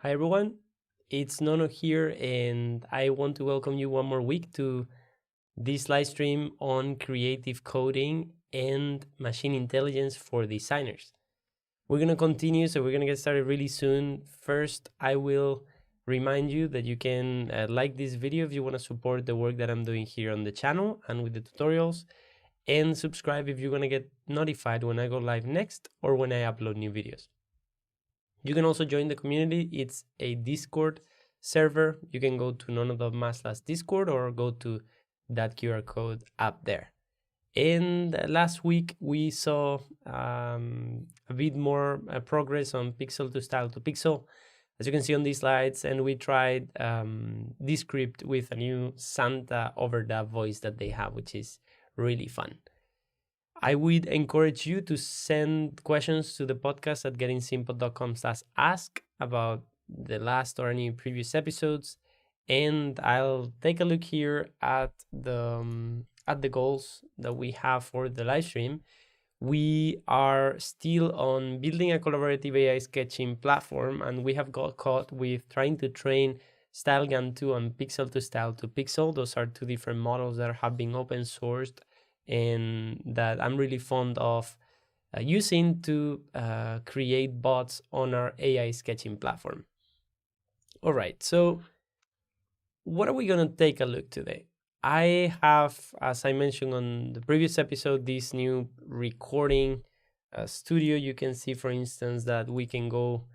Hi everyone, it's Nono here, and I want to welcome you one more week to this live stream on creative coding and machine intelligence for designers. We're going to continue, so we're going to get started really soon. First, I will remind you that you can like this video if you want to support the work that I'm doing here on the channel and with the tutorials, and subscribe if you're going to get notified when I go live next or when I upload new videos. You can also join the community. It's a Discord server. You can go to Nono.MA/Discord or go to that QR code up there. And last week we saw a bit more progress on Pixel2Style2Pixel, as you can see on these slides, and we tried this script with a new Santa overdub voice that they have, which is really fun. I would encourage you to send questions to the podcast at gettingsimple.com/ask about the last or any previous episodes, and I'll take a look here at the goals that we have for the live stream. We are still on building a collaborative AI sketching platform, and we have got caught with trying to train StyleGAN 2 and Pixel2Style2Pixel. Those are two different models that have been open sourced and that I'm really fond of using to create bots on our AI sketching platform. All right, so what are we going to take a look today? I have, as I mentioned on the previous episode, this new recording studio. You can see, for instance, that we can go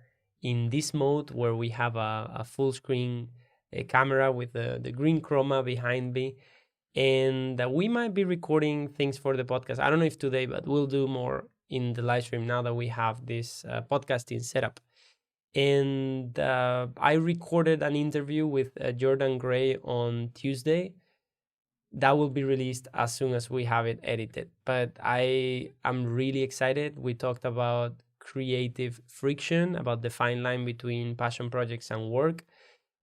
in this mode where we have a full screen camera with the green chroma behind me. And we might be recording things for the podcast. I don't know if today, but we'll do more in the live stream now that we have this podcasting setup. And I recorded an interview with Jordan Gray on Tuesday. That will be released as soon as we have it edited. But I am really excited. We talked about creative friction, about the fine line between passion projects and work.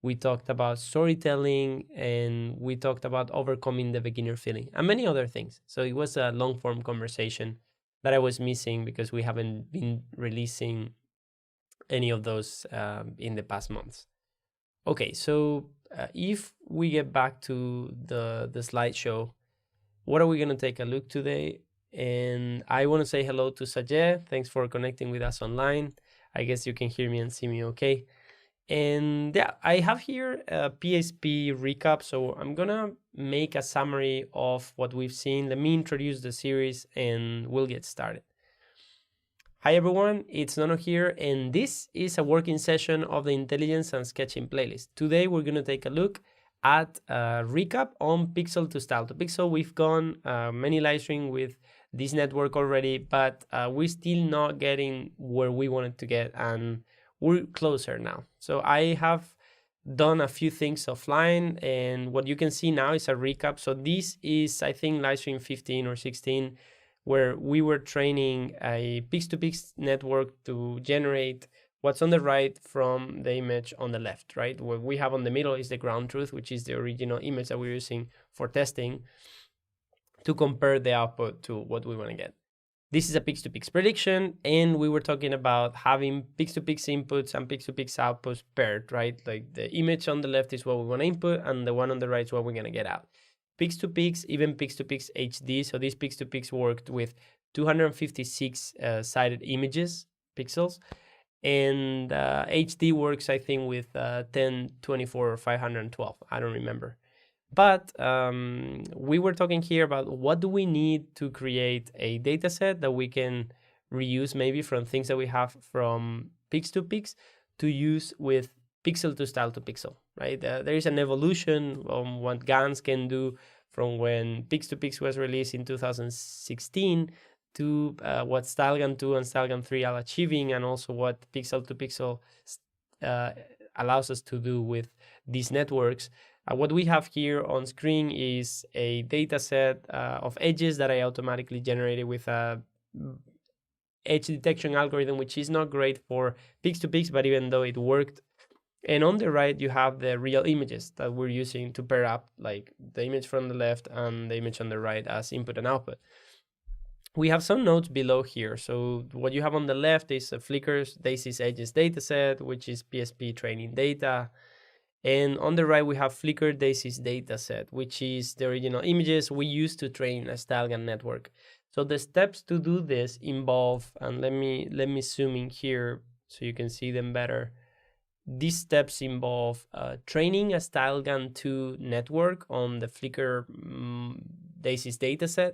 We talked about storytelling, and we talked about overcoming the beginner feeling and many other things. So it was a long form conversation that I was missing because we haven't been releasing any of those in the past months. Okay, so if we get back to the slideshow, what are we going to take a look today? And I want to say hello to Sajeh. Thanks for connecting with us online. I guess you can hear me and see me okay. And yeah, I have here a PSP recap, so I'm gonna make a summary of what we've seen. Let me introduce the series and we'll get started. Hi everyone, it's Nono here, and this is a working session of the Intelligence and Sketching playlist. Today we're gonna take a look at a recap on Pixel2Style2Pixel. We've gone many live streams with this network already, but we're still not getting where we wanted to get, and we're closer now. So I have done a few things offline, and what you can see now is a recap. So this is, I think, live stream 15 or 16, where we were training a Pix2Pix network to generate what's on the right from the image on the left, right? What we have on the middle is the ground truth, which is the original image that we're using for testing to compare the output to what we want to get. This is a Pix2Pix prediction, and we were talking about having Pix2Pix inputs and Pix2Pix outputs paired, right? Like the image on the left is what we want to input, and the one on the right is what we're going to get out. Pix2Pix, even Pix2Pix HD, so this Pix2Pix worked with 256 sided images, pixels, and HD works, I think, with 1024 or 512, I don't remember. But we were talking here about what do we need to create a data set that we can reuse maybe from things that we have from Pix2Pix to use with Pixel2Style2Pixel, right? There is an evolution on what GANs can do from when Pix2Pix was released in 2016 to what StyleGAN 2 and StyleGAN 3 are achieving, and also what Pixel2Pixel allows us to do with these networks. What we have here on screen is a data set of edges that I automatically generated with a edge detection algorithm, which is not great for Pix2Pix, but even though it worked. And on the right, you have the real images that we're using to pair up, like the image from the left and the image on the right as input and output. we have some nodes below here. So what you have on the left is a Flickr's Daisy's Edges dataset, which is PSP training data. And on the right, we have Flickr Daisy's dataset, which is the original images we used to train a StyleGAN network. So the steps to do this involve, and let me zoom in here so you can see them better. These steps involve training a StyleGAN 2 network on the Flickr Daisy's dataset,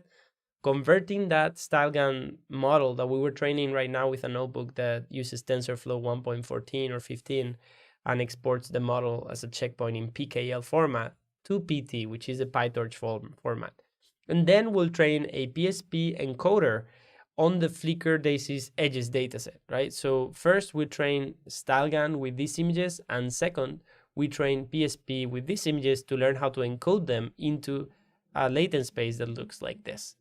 converting that StyleGAN model that we were training right now with a notebook that uses TensorFlow 1.14 or 15 and exports the model as a checkpoint in PKL format to PT, which is a PyTorch format. And then we'll train a PSP encoder on the Flickr Daisy's Edges dataset, right? So first we train StyleGAN with these images, and second, we train PSP with these images to learn how to encode them into a latent space that looks like this.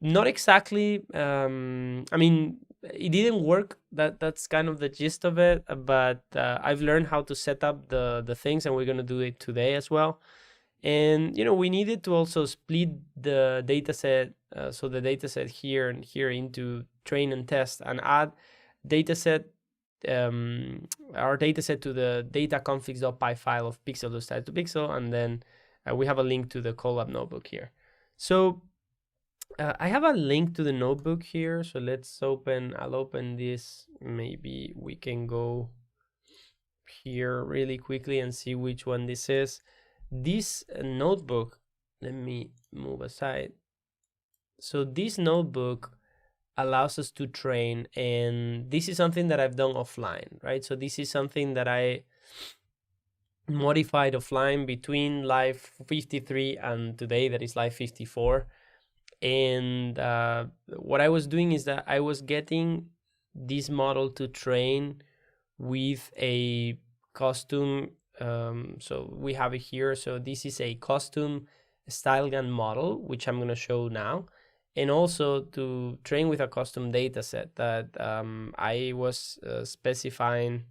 Not exactly, I mean, it didn't work. That's kind of the gist of it, but I've learned how to set up the things, and we're going to do it today as well. And, you know, we needed to also split the dataset, so the dataset here and here into train and test, and add dataset, our dataset to the data.configs.py file of Pixel2Style2Pixel, and then we have a link to the Colab notebook here. So I have a link to the notebook here, so I'll open this. Maybe we can go here really quickly and see which one this is. This notebook, let me move aside. So this notebook allows us to train, and this is something that I've done offline, right? So this is something that I modified offline between live 53 and today, that is live 54. And what I was doing is that I was getting this model to train with a custom, so we have it here. So this is a custom StyleGAN model, which I'm going to show now, and also to train with a custom dataset that I was specifying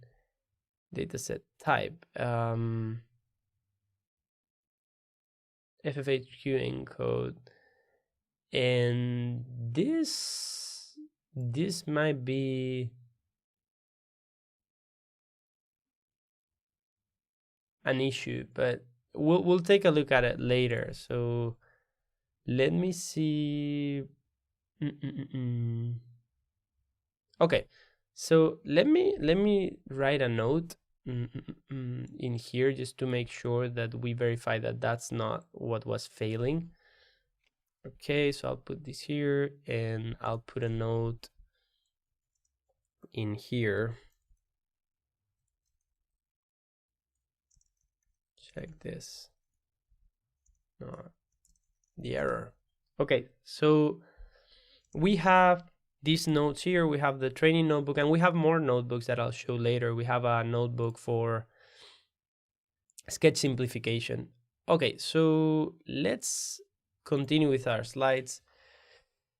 dataset type, FFHQ encode. And this might be an issue, but we'll take a look at it later. So let me see. Okay, so let me write a note in here just to make sure that we verify that that's not what was failing. Okay, so I'll put this here, and I'll put a note in here. Check this. No, the error. Okay, so we have these notes here. We have the training notebook, and we have more notebooks that I'll show later. We have a notebook for sketch simplification. Okay, so let's continue with our slides.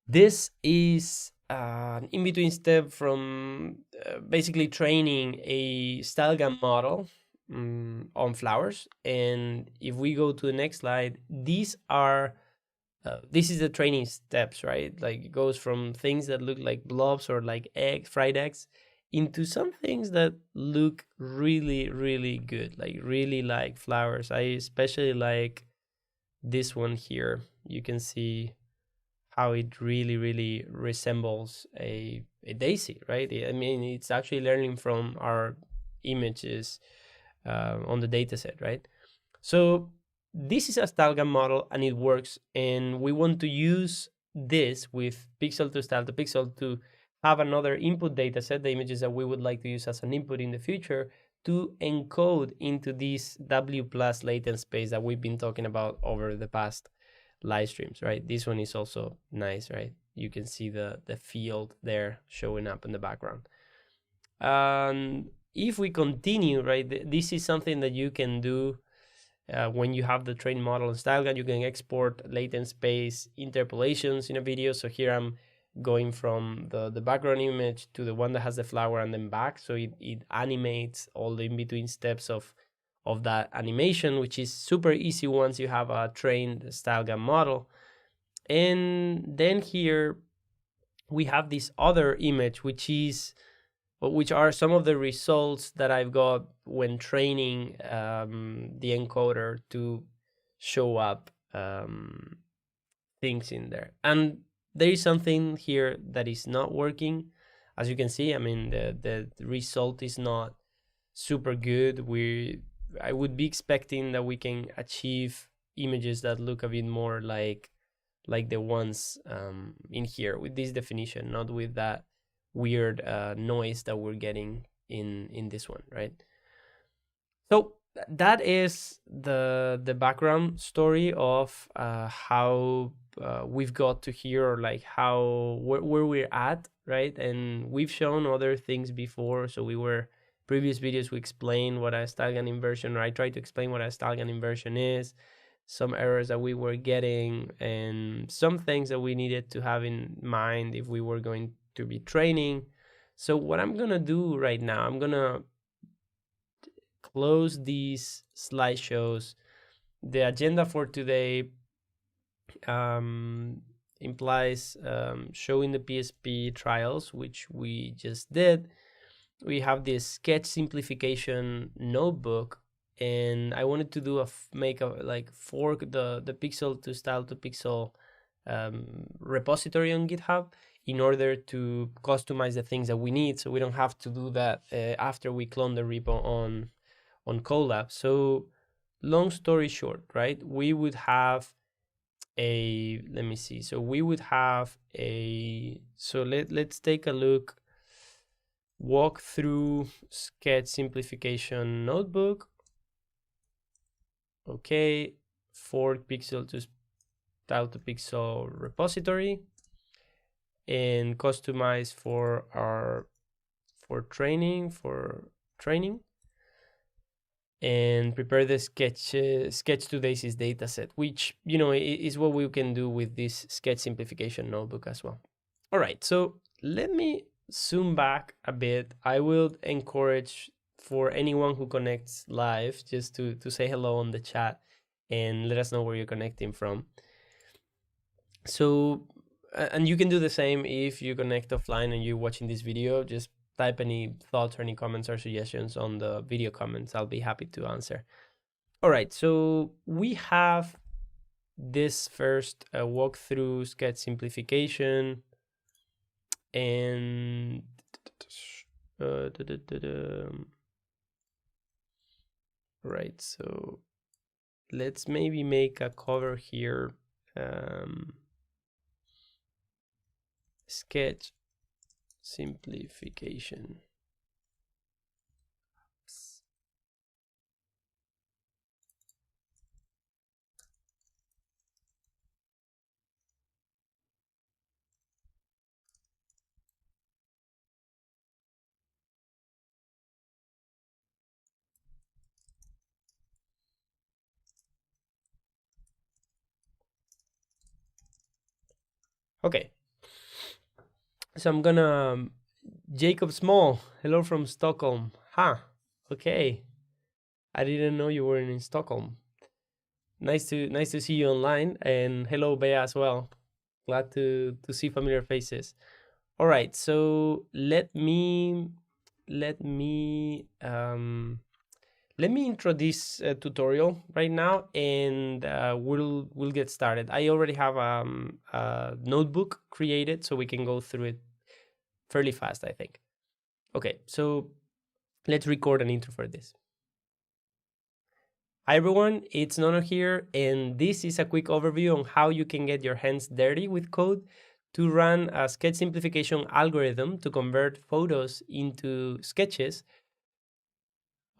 This is an in-between step from basically training a StyleGAN model on flowers. And if we go to the next slide, these are this is the training steps, right? Like it goes from things that look like blobs or like eggs, fried eggs, into some things that look really, really good, like really like flowers. I especially like this one here. You can see how it really, really resembles a daisy, right? I mean, it's actually learning from our images on the dataset, right? So this is a StyleGAN model, and it works, and we want to use this with Pixel2Style2Pixel to have another input dataset, the images that we would like to use as an input in the future, to encode into this W+ latent space that we've been talking about over the past live streams, right? This one is also nice, right? You can see the field there showing up in the background. If we continue, right, this is something that you can do when you have the trained model in StyleGAN. You can export latent space interpolations in a video. So here I'm going from the background image to the one that has the flower and then back. So it animates all the in-between steps of that animation, which is super easy once you have a trained StyleGAN model. And then here we have this other image, which are some of the results that I've got when training the encoder to show up things in there. And there is something here that is not working. As you can see, I mean, the result is not super good. I would be expecting that we can achieve images that look a bit more like the ones in here with this definition, not with that weird noise that we're getting in this one, right? So that is the background story of how we've got to here, or like where we're at, right? And we've shown other things before. So previous videos we explained what a Stalgan inversion, or I tried to explain what a Stalgan inversion is, some errors that we were getting, and some things that we needed to have in mind if we were going to be training. So what I'm gonna do right now, I'm gonna close these slideshows. The agenda for today implies showing the PSP trials, which we just did. We have this sketch simplification notebook, and I wanted to do fork the Pixel2Style2Pixel repository on GitHub in order to customize the things that we need, so we don't have to do that after we clone the repo on Colab. So long story short, right, we would have let me see. So we would have let's take a look. Walk through sketch simplification notebook. Okay, fork Pixel2Style2Pixel repository, and customize for training, and prepare the Sketch2Daisies dataset, which is what we can do with this sketch simplification notebook as well. All right, so let me zoom back a bit. I will encourage for anyone who connects live just to say hello on the chat and let us know where you're connecting from. So, and you can do the same if you connect offline and you're watching this video. Just type any thoughts or any comments or suggestions on the video comments. I'll be happy to answer. All right, so we have this first walkthrough sketch simplification, and right, so let's maybe make a cover here. Sketch simplification. Okay, so I'm gonna Jacob Small, hello from Stockholm. Okay, I didn't know you were in Stockholm. Nice to see you online, and hello Bea as well. Glad to see familiar faces. All right, so let me intro this tutorial right now, and we'll get started. I already have a notebook created, so we can go through it fairly fast, I think. Okay, so let's record an intro for this. Hi everyone, it's Nono here, and this is a quick overview on how you can get your hands dirty with code to run a sketch simplification algorithm to convert photos into sketches.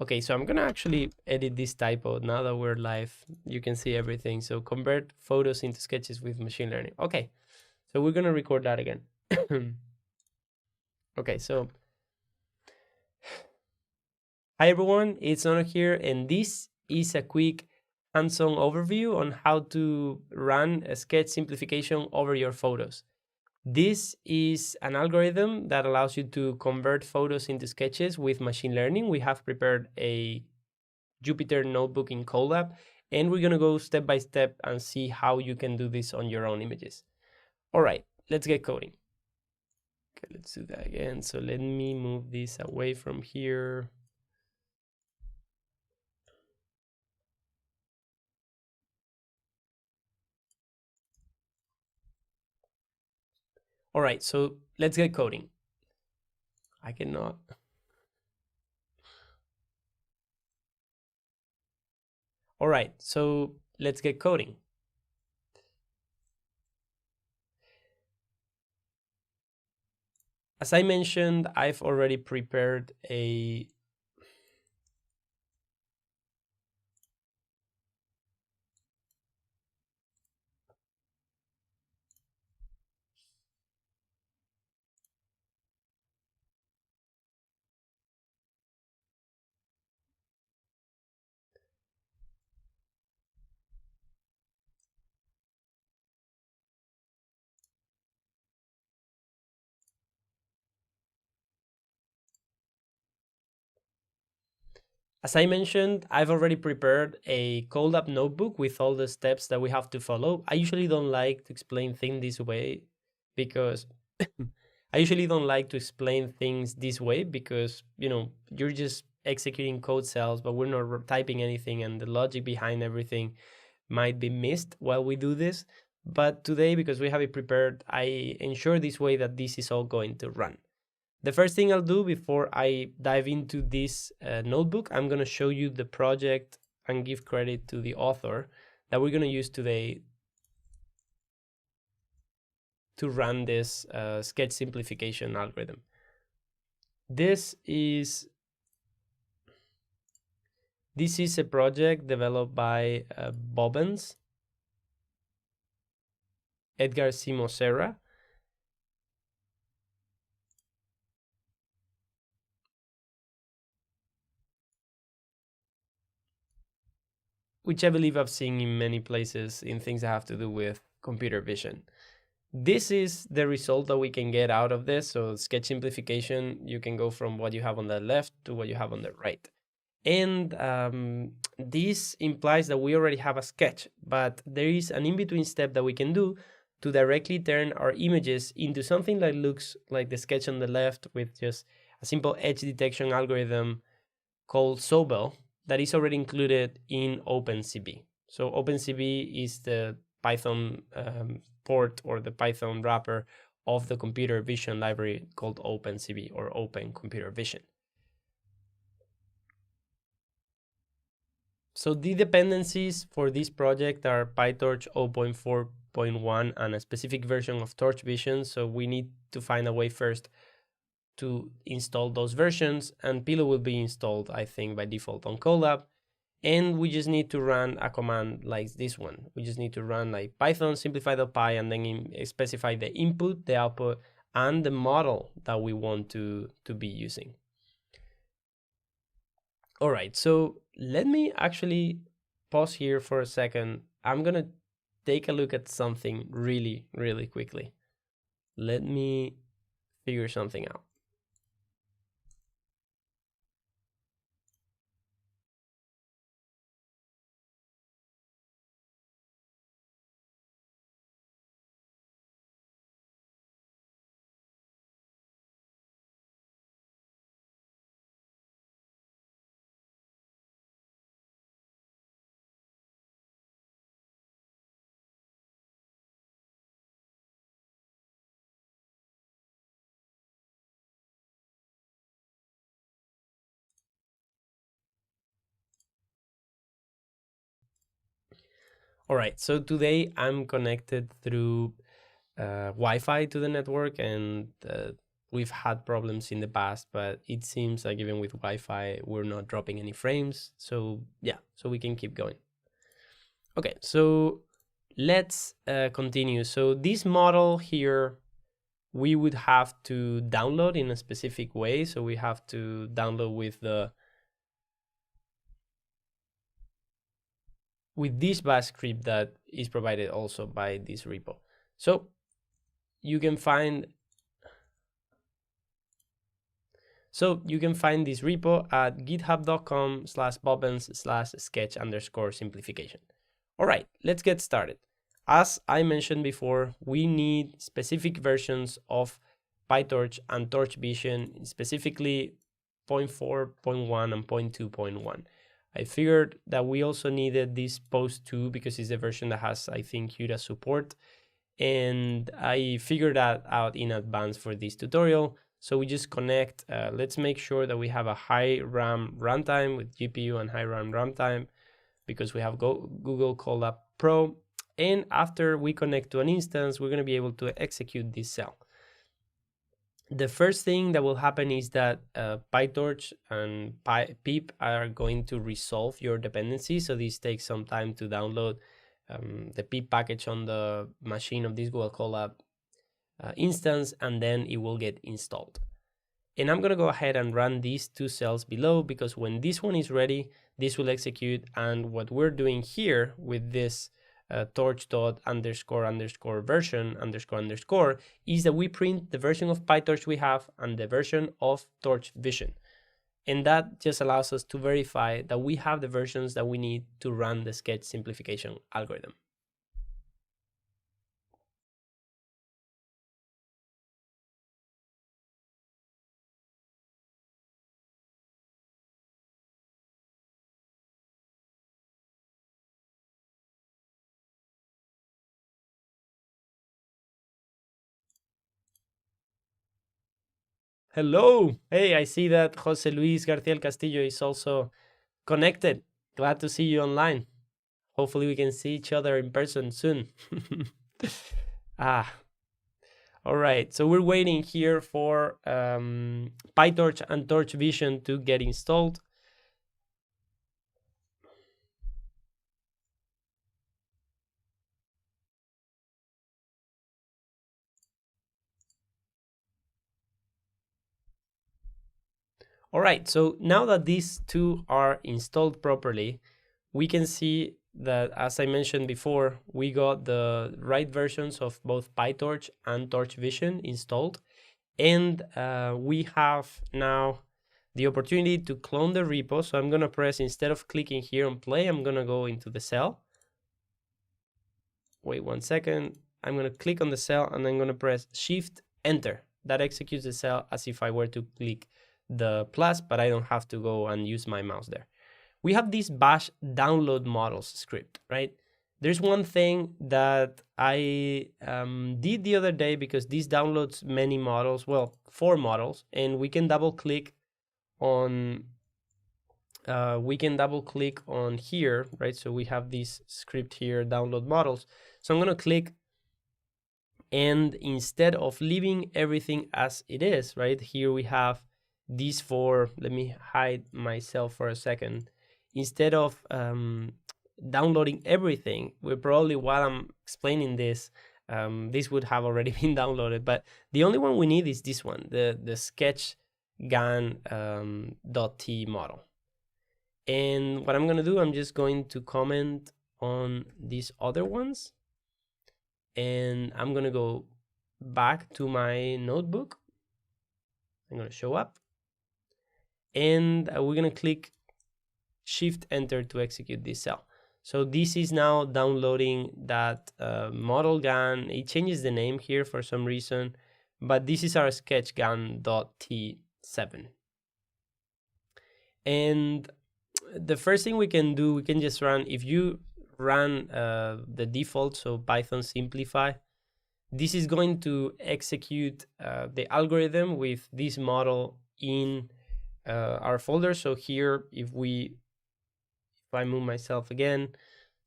Okay, so I'm gonna actually edit this typo now that we're live. You can see everything. So convert photos into sketches with machine learning. Okay, so we're gonna record that again. Okay, so hi everyone, it's Nono here, and this is a quick hands-on overview on how to run a sketch simplification over your photos. This is an algorithm that allows you to convert photos into sketches with machine learning. We have prepared a Jupyter notebook in Colab, and we're gonna go step by step and see how you can do this on your own images. All right, let's get coding. Okay, let's do that again. So let me move this away from here. All right, so let's get coding. I cannot. All right, so let's get coding. As I mentioned, I've already prepared a As I mentioned, I've already prepared a Colab notebook with all the steps that we have to follow. I usually don't like to explain things this way because I usually don't like to explain things this way because, you know, you're just executing code cells, but we're not typing anything and the logic behind everything might be missed while we do this. But today, because we have it prepared, I ensure this way that this is all going to run. The first thing I'll do before I dive into this notebook, I'm going to show you the project and give credit to the author that we're going to use today to run this sketch simplification algorithm. This is a project developed by Bobbins, Edgar C. Mosera, which I believe I've seen in many places in things that have to do with computer vision. This is the result that we can get out of this. So sketch simplification, you can go from what you have on the left to what you have on the right. And this implies that we already have a sketch, but there is an in-between step that we can do to directly turn our images into something that looks like the sketch on the left with just a simple edge detection algorithm called Sobel that is already included in OpenCV. So OpenCV is the Python port or the Python wrapper of the computer vision library called OpenCV or Open Computer Vision. So the dependencies for this project are PyTorch 0.4.1 and a specific version of Torch Vision. So we need to find a way first to install those versions, and Pillow will be installed, I think, by default on Colab. And we just need to run a command like this one. We just need to run like Python simplify.py and then specify the input, the output, and the model that we want to be using. All right, so let me actually pause here for a second. I'm gonna take a look at something really, really quickly. Let me figure something out. All right, so today I'm connected through Wi-Fi to the network, and we've had problems in the past, but it seems like even with Wi-Fi, we're not dropping any frames. So yeah, so we can keep going. Okay, so let's continue. So this model here, we would have to download in a specific way. So we have to download with this bash script that is provided also by this repo. So you can find this repo at github.com/bobbins/sketch_simplification. All right, let's get started. As I mentioned before, we need specific versions of PyTorch and Torch Vision, specifically 0.4, 0.1, and 0.2.1. I figured that we also needed this post 2 because it's the version that has, I think, CUDA support. And I figured that out in advance for this tutorial. So we just connect, let's make sure that we have a high RAM runtime with GPU and high RAM runtime because we have Google Colab Pro. And after we connect to an instance, we're going to be able to execute this cell. The first thing that will happen is that PyTorch and pip are going to resolve your dependency. So this takes some time to download the pip package on the machine of this Google Colab instance, and then it will get installed. And I'm going to go ahead and run these two cells below because when this one is ready, this will execute. And what we're doing here with this torch.__version__ is that we print the version of PyTorch we have and the version of Torch Vision. And that just allows us to verify that we have the versions that we need to run the sketch simplification algorithm. Hello. Hey, I see that Jose Luis García Castillo is also connected. Glad to see you online. Hopefully we can see each other in person soon. All right, so we're waiting here for PyTorch and Torch Vision to get installed. All right, so now that these two are installed properly, we can see that, as I mentioned before, we got the right versions of both PyTorch and Torch Vision installed. And we have now the opportunity to clone the repo. So I'm going to press, instead of clicking here on play, I'm going to go into the cell. Wait 1 second. I'm going to click on the cell and I'm going to press Shift Enter. That executes the cell as if I were to click the plus, but I don't have to go and use my mouse there. We have this bash download models script, right? There's one thing that I did the other day because this downloads many models, well, 4 models, and we can double click on here, right? So we have this script here, download models. So I'm going to click, and instead of leaving everything as it is, right, here we have these 4. Let me hide myself for a second. Instead of downloading everything, we probably, while I'm explaining this, this would have already been downloaded, but the only one we need is this one, the Sketch .t model. And what I'm going to do, I'm just going to comment on these other ones, and I'm going to go back to my notebook. I'm going to show up, and we're going to click Shift Enter to execute this cell. So this is now downloading that model GAN. It changes the name here for some reason, but this is our Sketch .t7. And the first thing we can do, we can just run, if you run the default, so Python simplify, this is going to execute the algorithm with this model in our folder. So here, if I move myself again,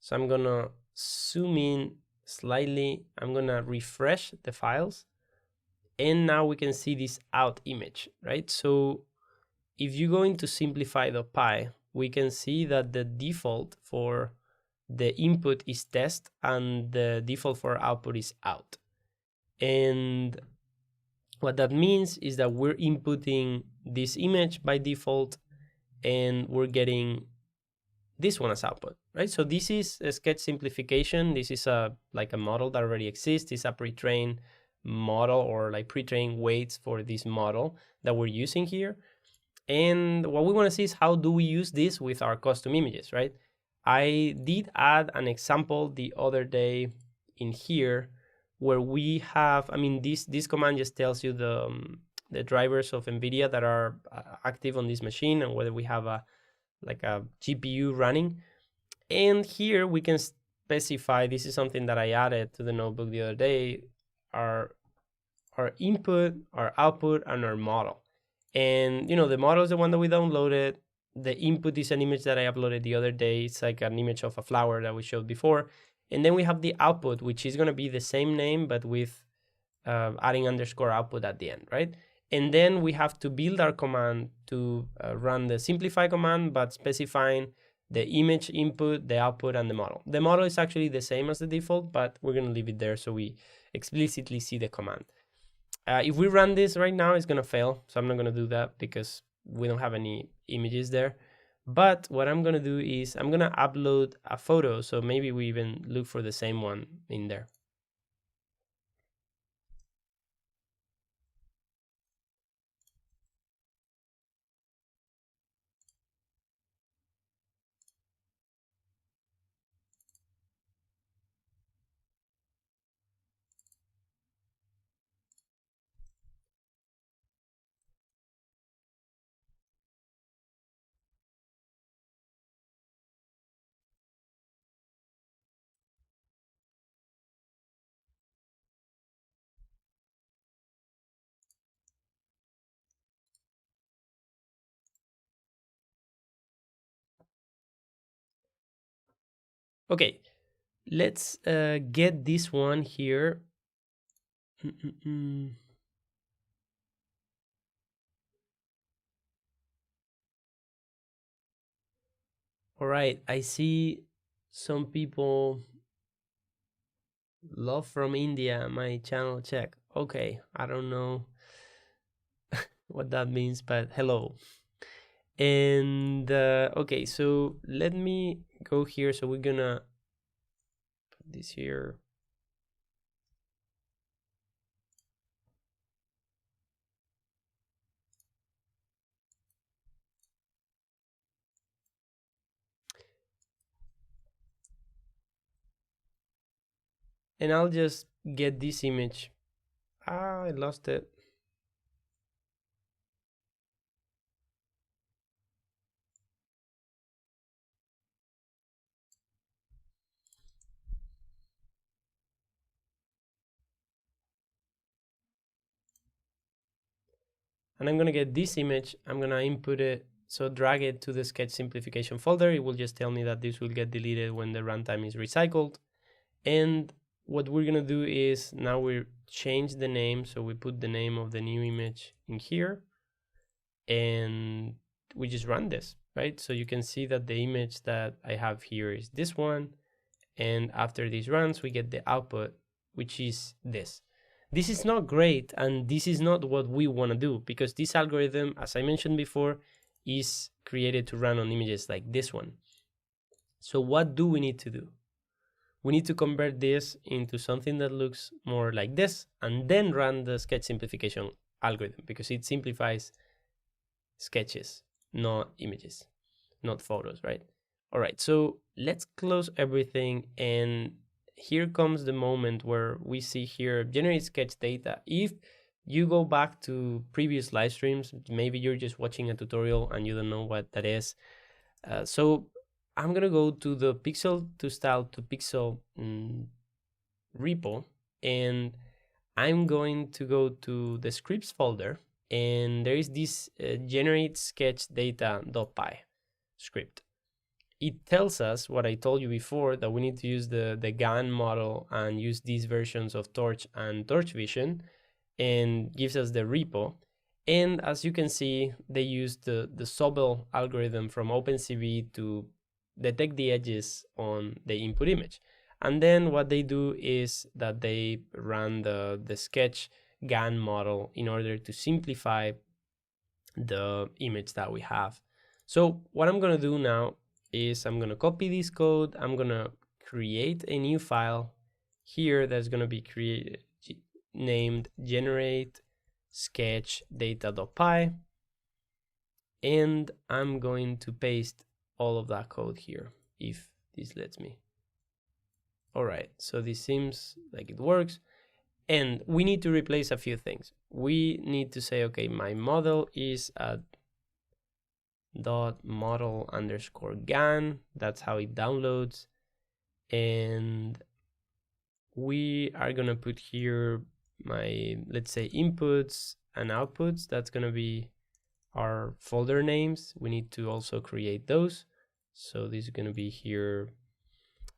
so I'm gonna zoom in slightly, I'm gonna refresh the files, and now we can see this out image, right? So if you go into simplify.py, we can see that the default for the input is test and the default for output is out. And what that means is that we're inputting this image by default and we're getting this one as output, right? So this is a sketch simplification. This is like a model that already exists. It's a pre-trained model, or like pre-trained weights for this model that we're using here. And what we want to see is how do we use this with our custom images, right? I did add an example the other day in here where we have, I mean, this command just tells you the drivers of NVIDIA that are active on this machine and whether we have a GPU running. And here we can specify, this is something that I added to the notebook the other day, our input, our output, and our model. And the model is the one that we downloaded. The input is an image that I uploaded the other day. It's like an image of a flower that we showed before. And then we have the output, which is going to be the same name, but with adding underscore output at the end, right? And then we have to build our command to run the simplify command, but specifying the image input, the output, and the model. The model is actually the same as the default, but we're going to leave it there so we explicitly see the command. If we run this right now, it's going to fail. So I'm not going to do that because we don't have any images there. But what I'm going to do is I'm going to upload a photo. So maybe we even look for the same one in there. Okay, let's get this one here. All right, I see some people love from India, my channel check. Okay, I don't know what that means, but hello. And okay, so let me go here. So we're gonna put this here. And I'll just get this image. I lost it. And I'm gonna get this image. I'm gonna input it. So drag it to the Sketch Simplification folder. It will just tell me that this will get deleted when the runtime is recycled. And what we're gonna do is now we change the name. So we put the name of the new image in here and we just run this, right? So you can see that the image that I have here is this one. And after this runs, we get the output, which is this. This is not great, and this is not what we want to do, because this algorithm, as I mentioned before, is created to run on images like this one. So what do we need to do? We need to convert this into something that looks more like this, and then run the sketch simplification algorithm, because it simplifies sketches, not images, not photos, right? All right, so let's close everything, and here comes the moment where we see here generate sketch data. If you go back to previous live streams, maybe you're just watching a tutorial and you don't know what that is. So I'm gonna go to the Pixel2Style2Pixel repo, and I'm going to go to the scripts folder, and there is this generate sketch data.py script. It tells us what I told you before, that we need to use the GAN model and use these versions of Torch and Torch Vision, and gives us the repo. And as you can see, they use the Sobel algorithm from OpenCV to detect the edges on the input image. And then what they do is that they run the sketch GAN model in order to simplify the image that we have. So what I'm going to do now is I'm going to copy this code. I'm going to create a new file here that's going to be created, named generate sketch data.py, and I'm going to paste all of that code here if this lets me. All right, so this seems like it works. And we need to replace a few things. We need to say, okay, my model is a dot model underscore GAN. That's how it downloads. And we are gonna put here my, let's say, inputs and outputs. That's gonna be our folder names. We need to also create those. So this is gonna be here.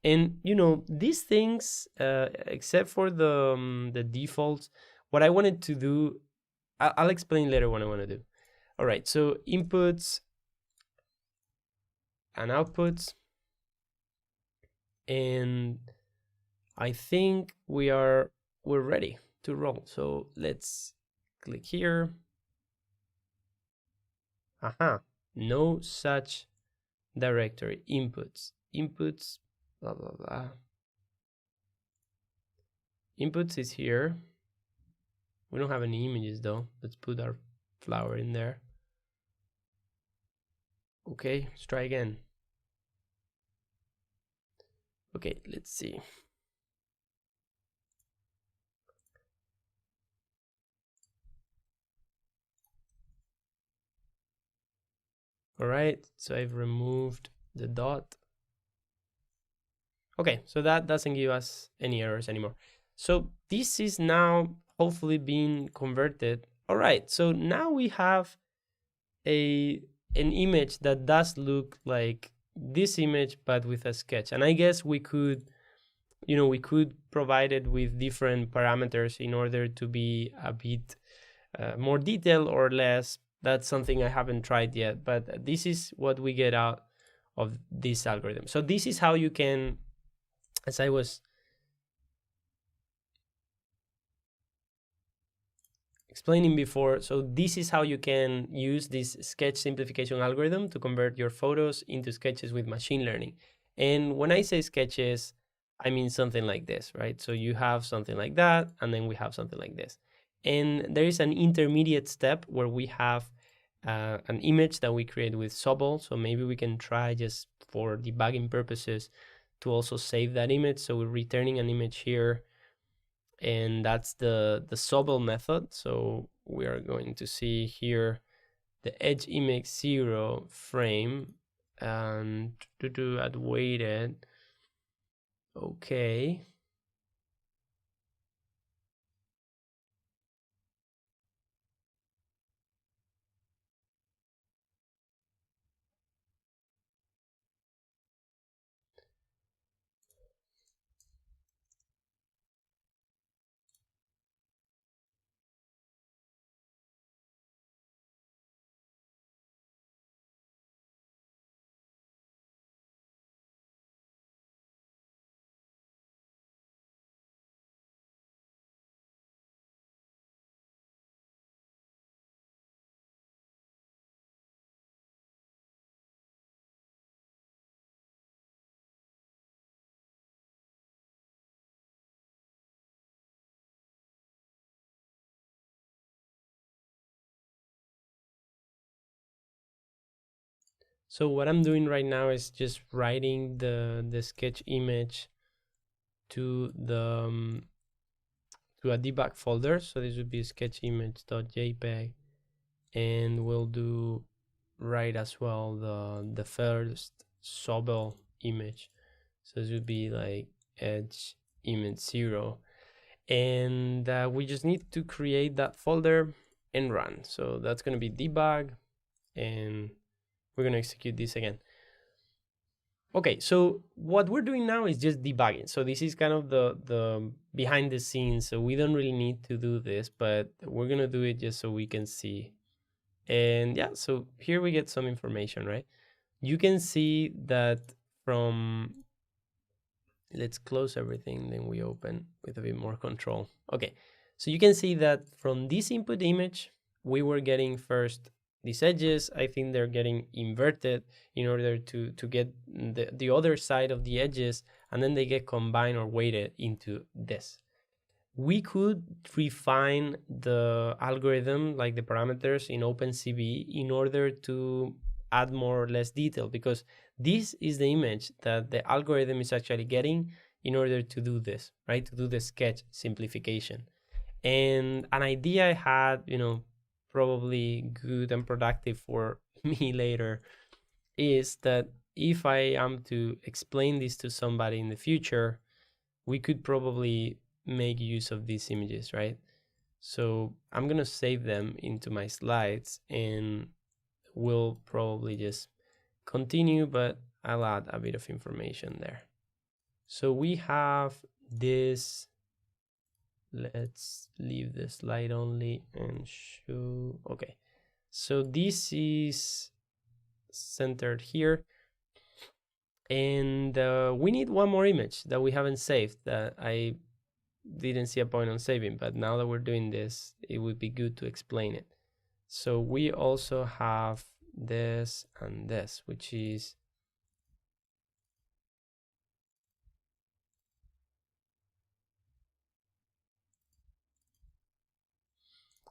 And you know, these things, except for the defaults, what I wanted to do, I'll explain later what I want to do. All right, so inputs and outputs, and I think we're ready to roll. So let's click here. Aha, no such directory. Inputs, blah blah blah. Inputs is here. We don't have any images though. Let's put our flower in there. Okay, let's try again. Okay, let's see. All right, so I've removed the dot. Okay, so that doesn't give us any errors anymore. So this is now hopefully being converted. All right, so now we have an image that does look like this image, but with a sketch. And I guess we could, you know, we could provide it with different parameters in order to be a bit more detailed or less. That's something I haven't tried yet, but this is what we get out of this algorithm. So this is how you can, as I was explaining before, so this is how you can use this sketch simplification algorithm to convert your photos into sketches with machine learning. And when I say sketches, I mean something like this, right? So you have something like that, and then we have something like this. And there is an intermediate step where we have an image that we create with Sobol. So maybe we can try, just for debugging purposes, to also save that image. So we're returning an image here, and that's the Sobol method. So we are going to see here the edge image 0 frame and to do at weighted. Okay. So what I'm doing right now is just writing the sketch image to the to a debug folder. So this would be sketch image.jpg, and we'll do write as well the first Sobel image. So this would be like edge image 0, and we just need to create that folder and run. So that's going to be debug, and we're going to execute this again. Okay, so what we're doing now is just debugging. So this is kind of the behind the scenes. So we don't really need to do this, but we're going to do it just so we can see. And yeah, so here we get some information, right? You can see that from, let's close everything, then we open with a bit more control. Okay, so you can see that from this input image, we were getting first these edges. I think they're getting inverted in order to get the other side of the edges, and then they get combined or weighted into this. We could refine the algorithm, like the parameters in OpenCV, in order to add more or less detail, because this is the image that the algorithm is actually getting in order to do this, right? To do the sketch simplification. And an idea I had, probably good and productive for me later, is that if I am to explain this to somebody in the future, we could probably make use of these images, right? So I'm gonna save them into my slides and we'll probably just continue, but I'll add a bit of information there. So we have this. Let's leave the slide only and show. Okay, so this is centered here, and we need one more image that we haven't saved, that I didn't see a point on saving, but now that we're doing this, it would be good to explain it. So we also have this and this, which is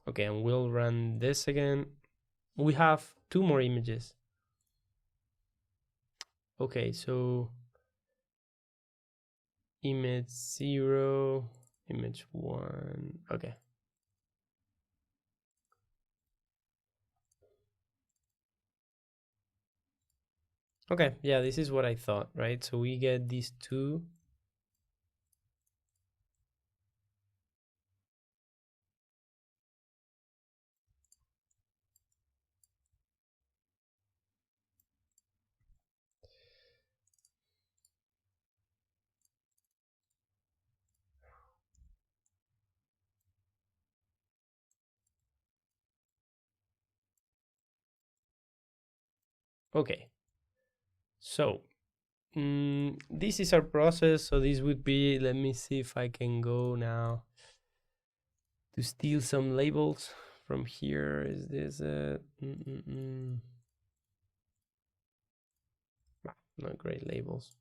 okay, and we'll run this again. We have two more images. Okay, so image 0, image 1. Okay. Okay, yeah, this is what I thought, right? So we get these two. Okay, so this is our process. So this would be, let me see if I can go now to steal some labels from here. Is this not great labels.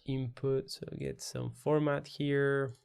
Input, so get some format here.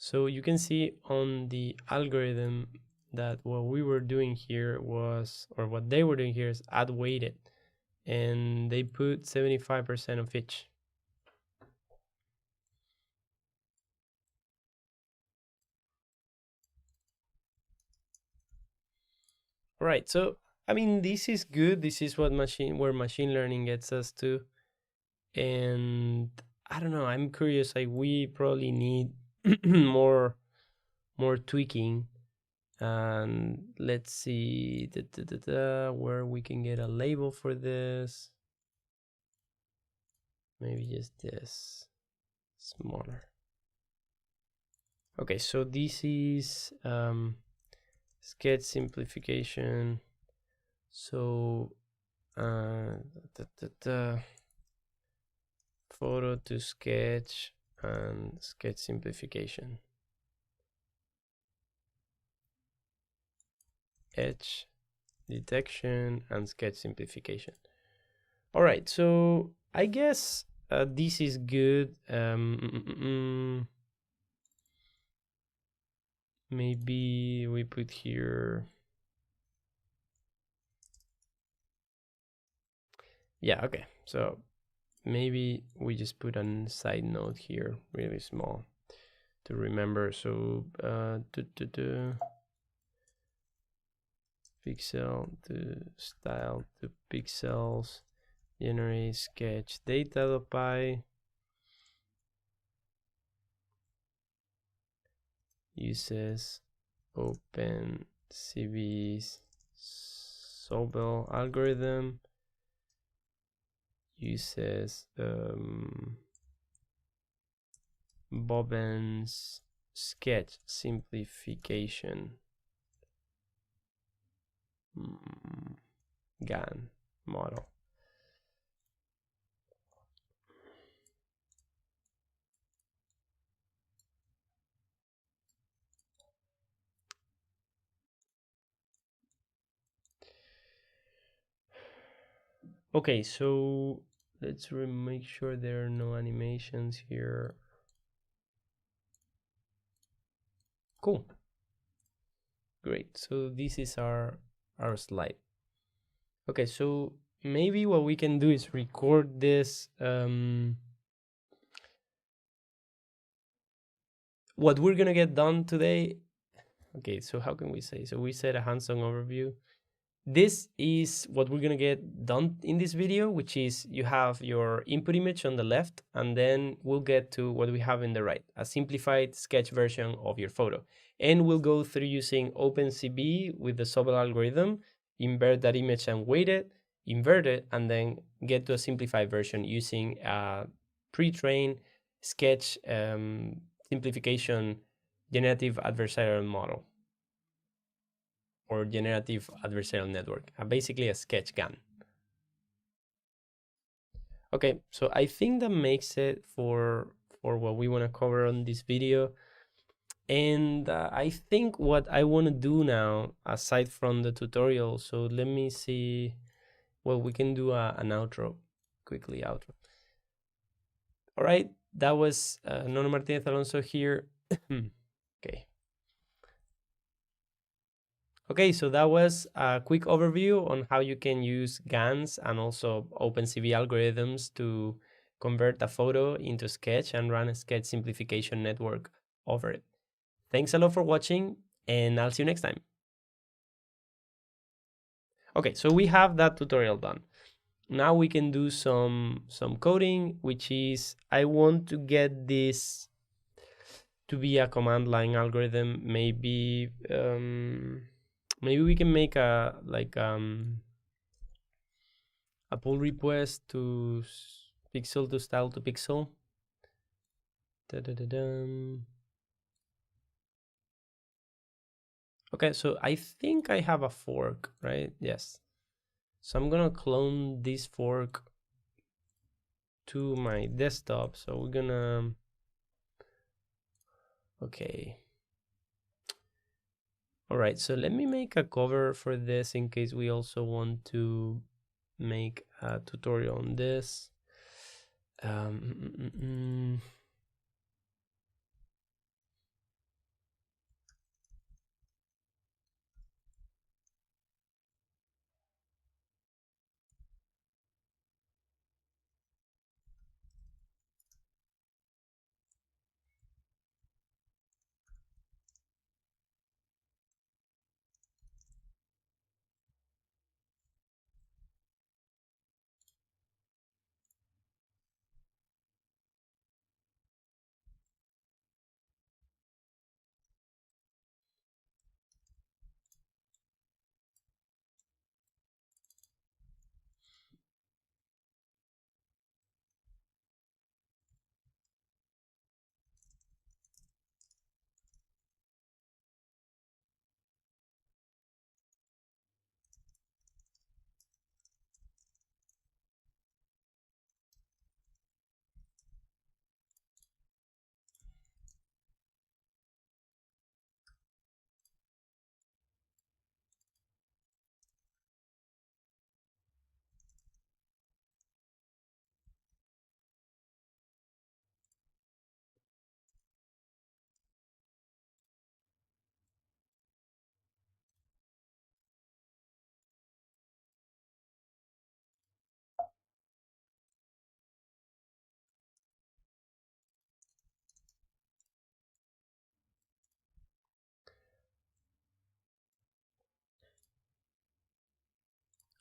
So you can see on the algorithm that what we were doing here was, or what they were doing here is add weighted, and they put 75% of each. All right, so I mean, this is good. This is what where machine learning gets us to. And I don't know, I'm curious, like we probably need more tweaking. And let's see where we can get a label for this. Maybe just this smaller. Okay, so this is sketch simplification. So photo to sketch and sketch simplification. Edge detection and sketch simplification. All right, so I guess this is good. Maybe we put here. Yeah, okay. So maybe we just put a side note here, really small, to remember. So pixel to style to pixels, generate sketch data.py, uses open CV's Sobel algorithm, uses Bobbins sketch simplification GAN model. Okay, so let's make sure there are no animations here. Cool. Great. So this is our slide. Okay, so maybe what we can do is record this. What we're gonna get done today. Okay, so how can we say? So we said a hands-on overview. This is what we're gonna get done in this video, which is you have your input image on the left, and then we'll get to what we have in the right, a simplified sketch version of your photo. And we'll go through using OpenCV with the Sobel algorithm, invert that image and weight it, invert it, and then get to a simplified version using a pre-trained sketch simplification generative adversarial model, or generative adversarial network, basically a sketch GAN. Okay, so I think that makes it for what we want to cover on this video. And I think what I want to do now, aside from the tutorial, so let me see, well, we can do an outro, quickly outro. All right, that was Nono Martinez Alonso here. Okay. Okay, so that was a quick overview on how you can use GANs and also OpenCV algorithms to convert a photo into Sketch and run a sketch simplification network over it. Thanks a lot for watching, and I'll see you next time. Okay, so we have that tutorial done. Now we can do some coding, which is I want to get this to be a command line algorithm. Maybe maybe we can make a pull request to Pixel2Style2Pixel. Okay, so I think I have a fork, right? Yes. So I'm gonna clone this fork to my desktop. So we're gonna, okay. All right, so let me make a cover for this in case we also want to make a tutorial on this.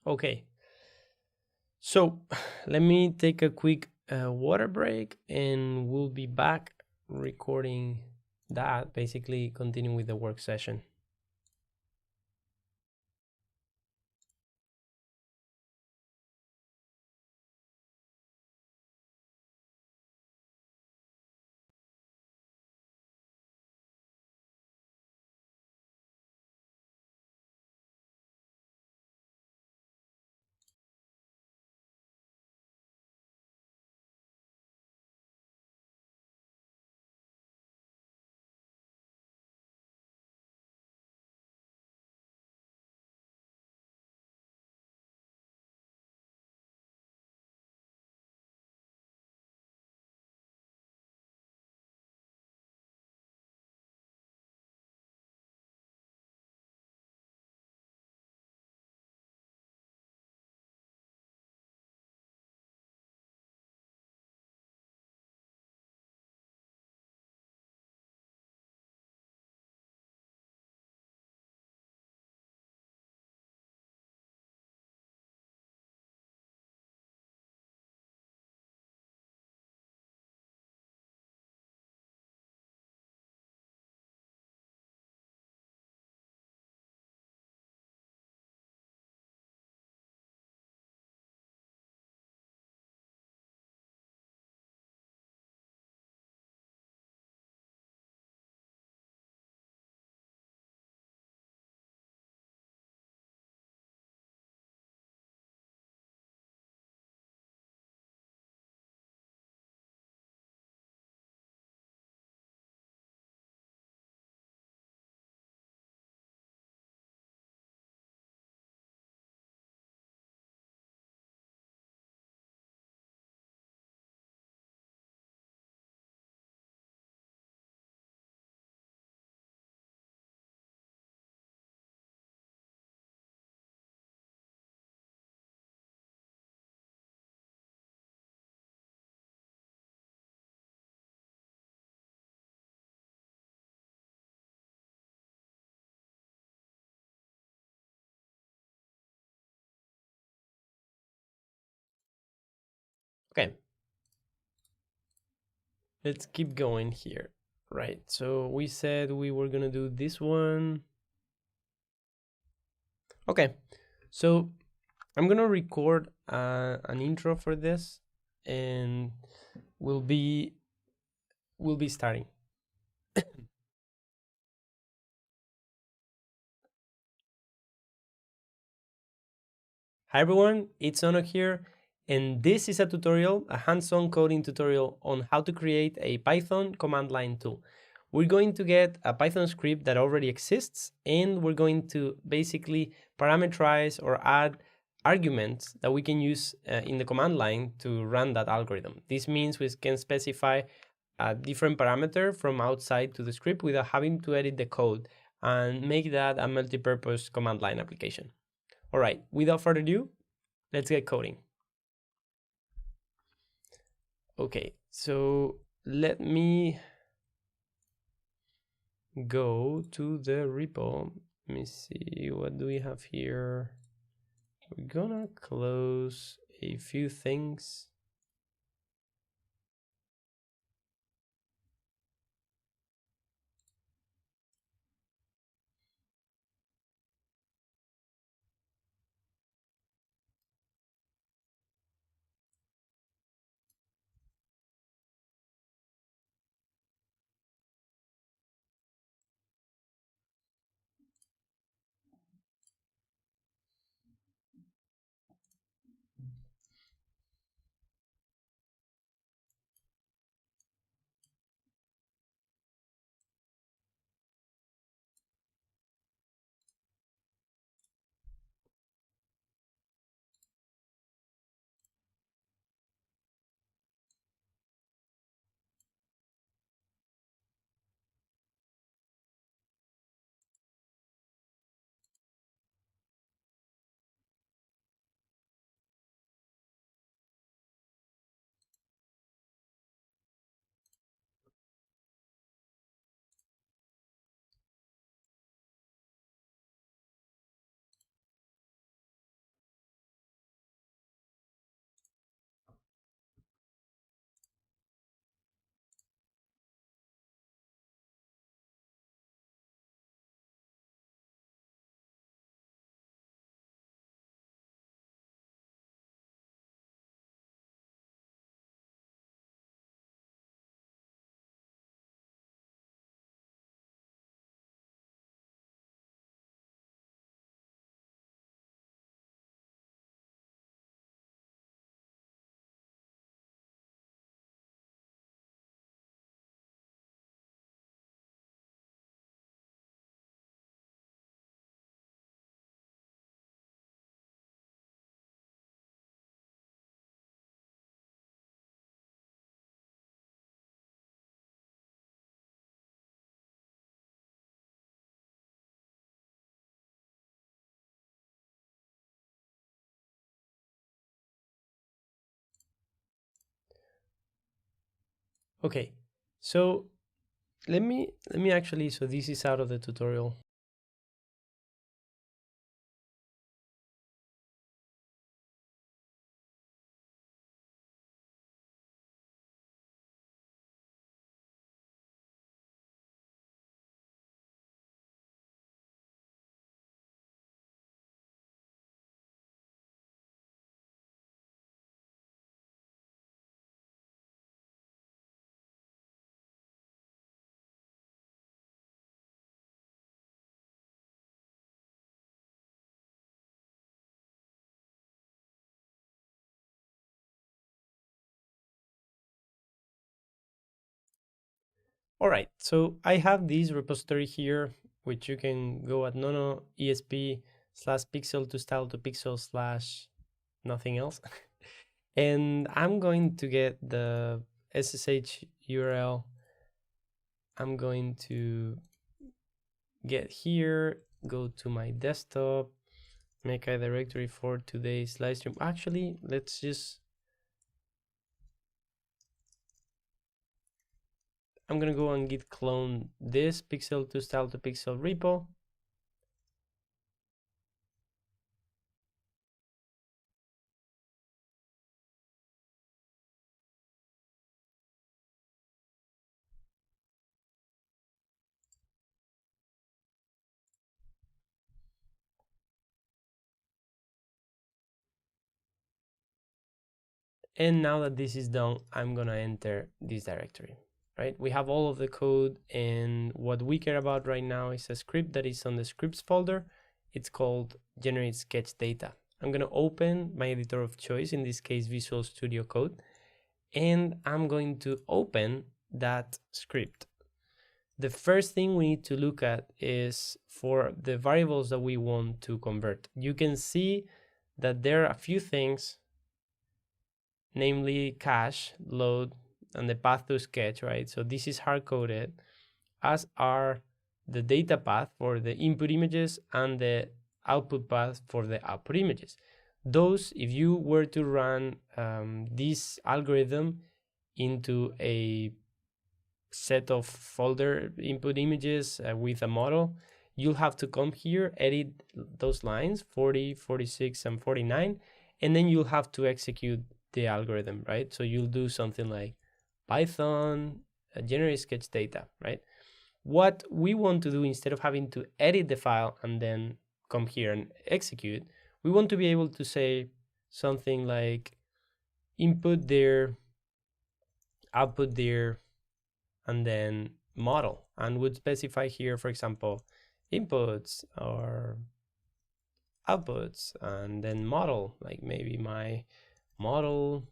Okay, so let me take a quick water break and we'll be back recording that, basically continuing with the work session. Okay, let's keep going here. Right, so we said we were gonna do this one. Okay, so I'm gonna record an intro for this, and we'll be starting. Hi everyone, it's Nono here, and this is a tutorial, a hands-on coding tutorial on how to create a Python command line tool. We're going to get a Python script that already exists, and we're going to basically parameterize or add arguments that we can use in the command line to run that algorithm. This means we can specify a different parameter from outside to the script without having to edit the code and make that a multi-purpose command line application. All right, without further ado, let's get coding. Okay, so let me go to the repo. Let me see, what do we have here? We're gonna close a few things. Okay, so let me actually, so this is out of the tutorial. All right, so I have this repository here, which you can go at Nono.ESP/Pixel2Style2Pixel slash nothing else. And I'm going to get the SSH URL. I'm going to get here, go to my desktop, make a directory for today's live stream. Actually, let's just, I'm gonna go and git clone this Pixel2Style2Pixel repo. And now that this is done, I'm gonna enter this directory, right? We have all of the code, and what we care about right now is a script that is on the scripts folder. It's called generate sketch data. I'm gonna open my editor of choice, in this case Visual Studio Code, and I'm going to open that script. The first thing we need to look at is for the variables that we want to convert. You can see that there are a few things, namely cache, load, and the path to sketch, right? So this is hard-coded, as are the data path for the input images and the output path for the output images. Those, if you were to run this algorithm into a set of folder input images with a model, you'll have to come here, edit those lines 40, 46, and 49, and then you'll have to execute the algorithm, right? So you'll do something like Python generate sketch data, right? What we want to do, instead of having to edit the file and then come here and execute, we want to be able to say something like input there, output there, and then model, and would specify here, for example, inputs or outputs, and then model, like maybe my model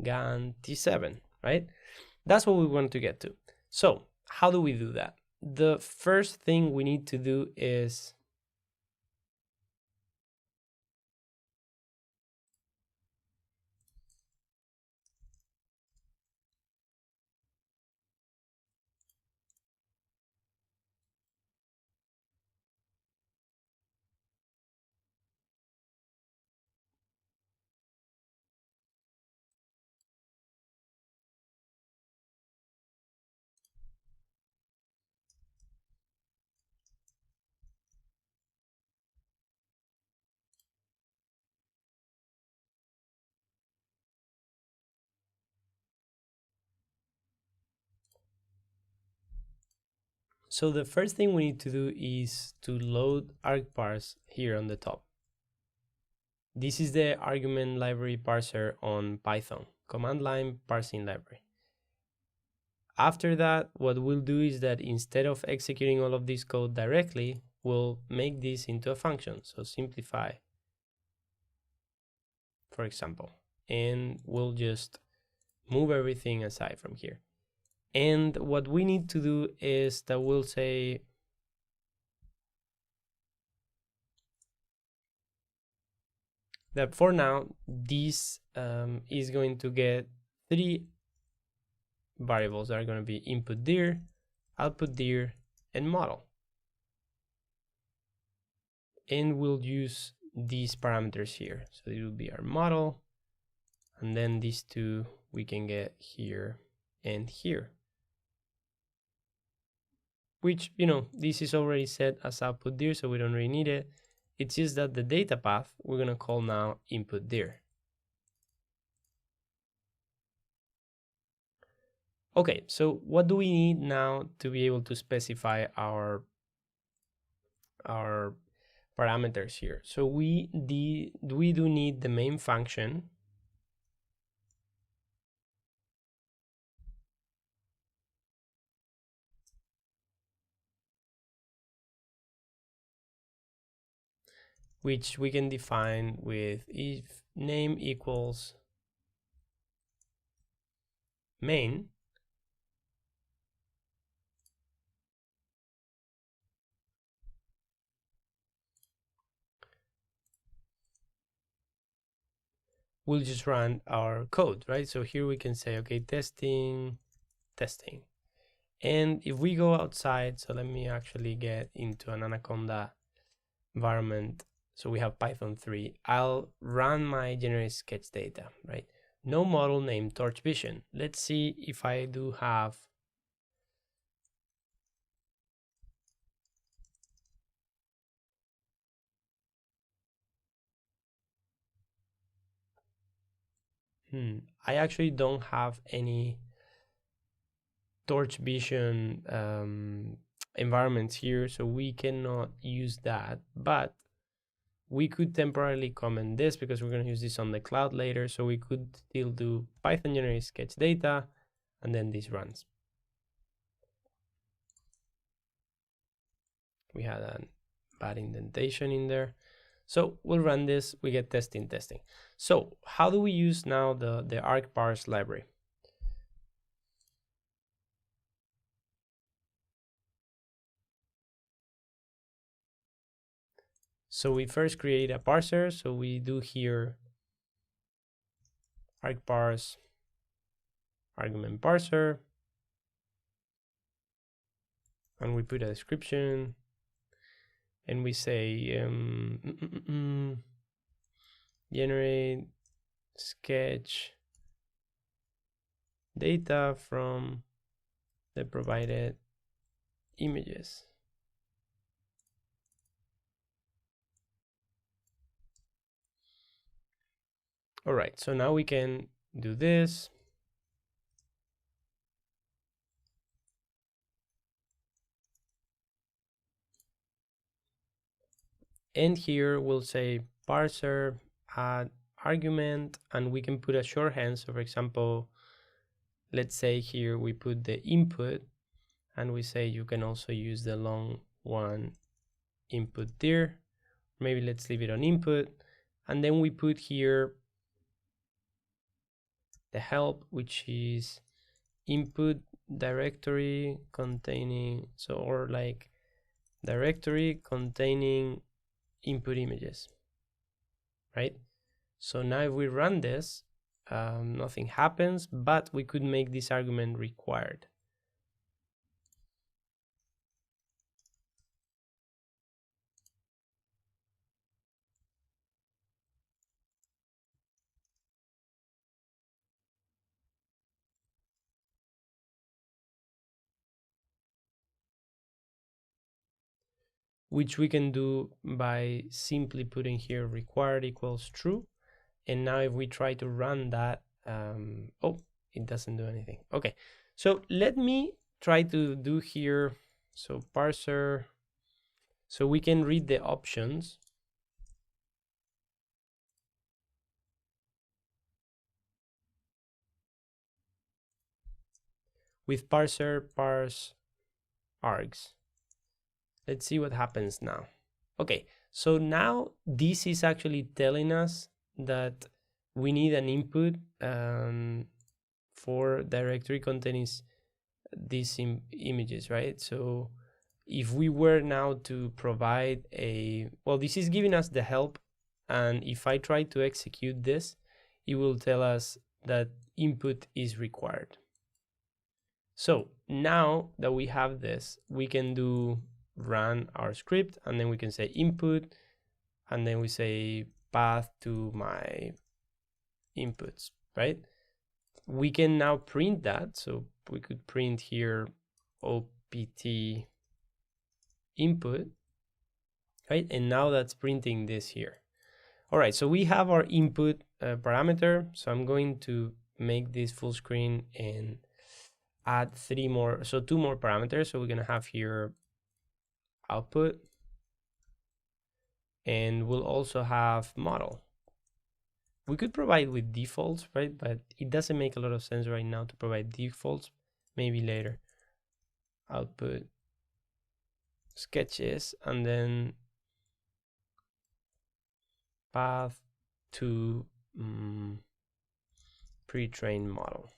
GAN T7, right? That's what we want to get to. So how do we do that? The first thing we need to do is so the first thing we need to do is to load argparse here on the top. This is the argument library parser on Python, command line parsing library. After that, what we'll do is that instead of executing all of this code directly, we'll make this into a function. So simplify, for example, and we'll just move everything aside from here. And what we need to do is that we'll say that for now, this is going to get 3 variables that are going to be input dir, output dir, and model. And we'll use these parameters here. So it will be our model, and then these two we can get here and here. Which, you know, this is already set as output dir, so we don't really need it. It's just that the data path we're gonna call now input dir. Okay, so what do we need now to be able to specify our parameters here? So we do need the main function, which we can define with if name equals main, we'll just run our code, right? So here we can say, okay, testing. And if we go outside, so let me actually get into an Anaconda environment. So we have Python 3. I'll run my generate sketch data, right? No model named torch vision. Let's see if I do have I actually don't have any torch vision environments here, so we cannot use that. But we could temporarily comment this because we're going to use this on the cloud later. So we could still do Python generate sketch data, and then this runs. We had a bad indentation in there. So we'll run this, we get testing. So how do we use now the argparse library? So we first create a parser. So we do here argparse argument parser, and we put a description, and we say generate sketch data from the provided images. All right, so now we can do this. And here we'll say parser add argument, and we can put a shorthand. So for example, let's say here we put the input, and we say you can also use the long one input there. Maybe let's leave it on input, and then we put here the help, which is input directory containing, so, or like directory containing input images, right? So now if we run this, nothing happens, but we could make this argument required. Which we can do by simply putting here required equals true. And now if we try to run that, oh, it doesn't do anything. Okay, so let me try to do here. So parser, so we can read the options. With parser, parse args. Let's see what happens now. Okay, so now this is actually telling us that we need an input for directory containing these images, right? So if we were now to provide a, well, this is giving us the help, and if I try to execute this, it will tell us that input is required. So now that we have this, we can do run our script, and then we can say input, and then we say path to my inputs, right? We can now print that. So we could print here opt input, right? And now that's printing this here. All right, so we have our input parameter. So I'm going to make this full screen and add two more parameters. So we're gonna have here output, and we'll also have model. We could provide with defaults, right? But it doesn't make a lot of sense right now to provide defaults, maybe later. Output sketches, and then path to pre-trained model.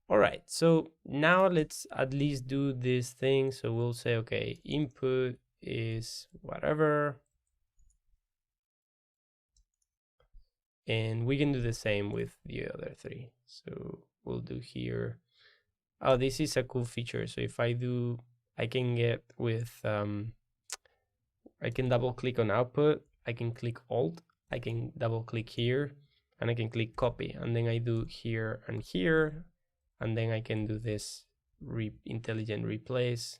All right, so now let's at least do this thing. So we'll say, okay, input is whatever. And we can do the same with the other three. So we'll do here. Oh, this is a cool feature. So if I do, I can get with, I can double click on output. I can click Alt. I can double click here, and I can click copy. And then I do here and here. And then I can do this intelligent replace,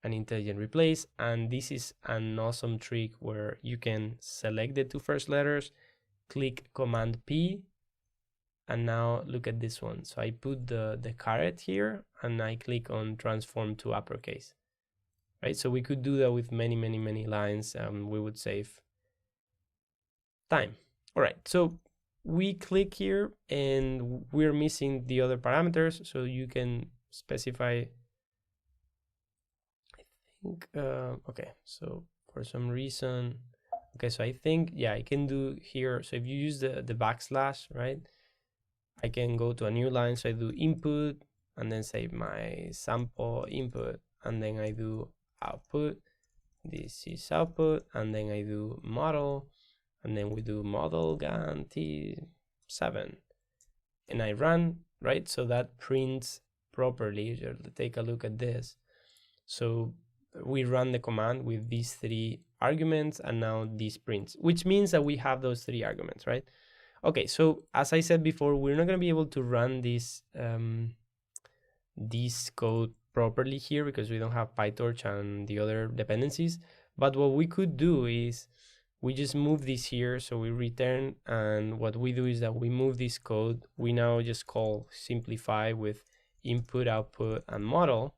an intelligent replace. And this is an awesome trick where you can select the two first letters, click Command P, and now look at this one. So I put the caret here, and I click on transform to uppercase, right? So we could do that with many lines. We would save time. All right, so we click here and we're missing the other parameters, so you can specify, I think, okay, so for some reason, okay, so I think, yeah, I can do here, so if you use the backslash, right, I can go to a new line, so I do input and then say my sample input, and then I do output, this is output, and then I do model, and then we do model GAN T7, and I run, right? So that prints properly. Take a look at this. So we run the command with these three arguments, and now this prints, which means that we have those three arguments, right? Okay, so as I said before, we're not going to be able to run this code properly here because we don't have PyTorch and the other dependencies. But what we could do is we just move this here, so we return, and what we do is that we move this code. We now just call simplify with input, output, and model,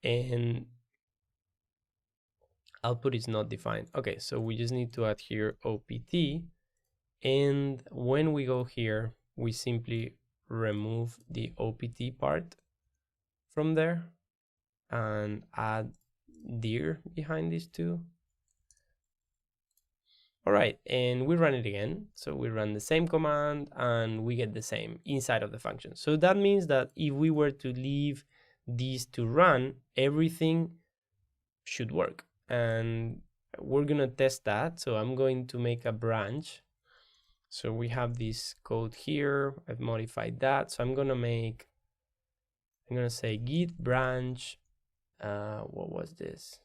and output is not defined. Okay, so we just need to add here OPT, and when we go here, we simply remove the OPT part from there and add dir behind these two. All right, and we run it again. So we run the same command and we get the same inside of the function. So that means that if we were to leave these to run, everything should work. And we're gonna test that. So I'm going to make a branch. So we have this code here. I've modified that. So I'm gonna say git branch. What was this?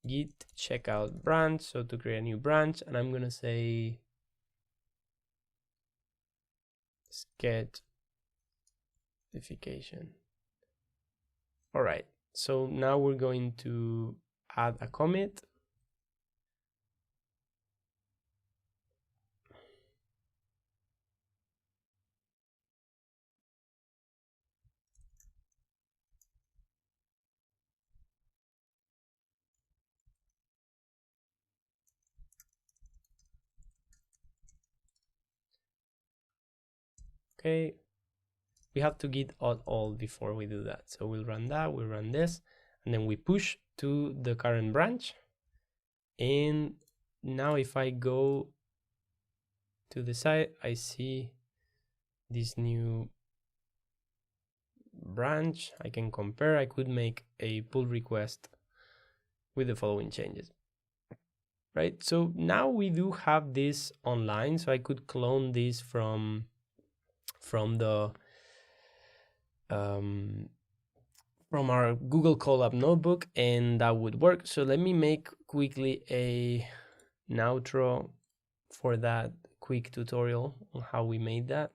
Git checkout branch. So to create a new branch, and I'm gonna say Sketch Simplification. All right. So now we're going to add a commit. Okay, we have to git all before we do that. So we'll run that, we'll run this, and then we push to the current branch. And now if I go to the site, I see this new branch. I can compare. I could make a pull request with the following changes. Right, so now we do have this online, so I could clone this from the from our Google Colab notebook, and that would work. So let me make quickly an outro for that quick tutorial on how we made that.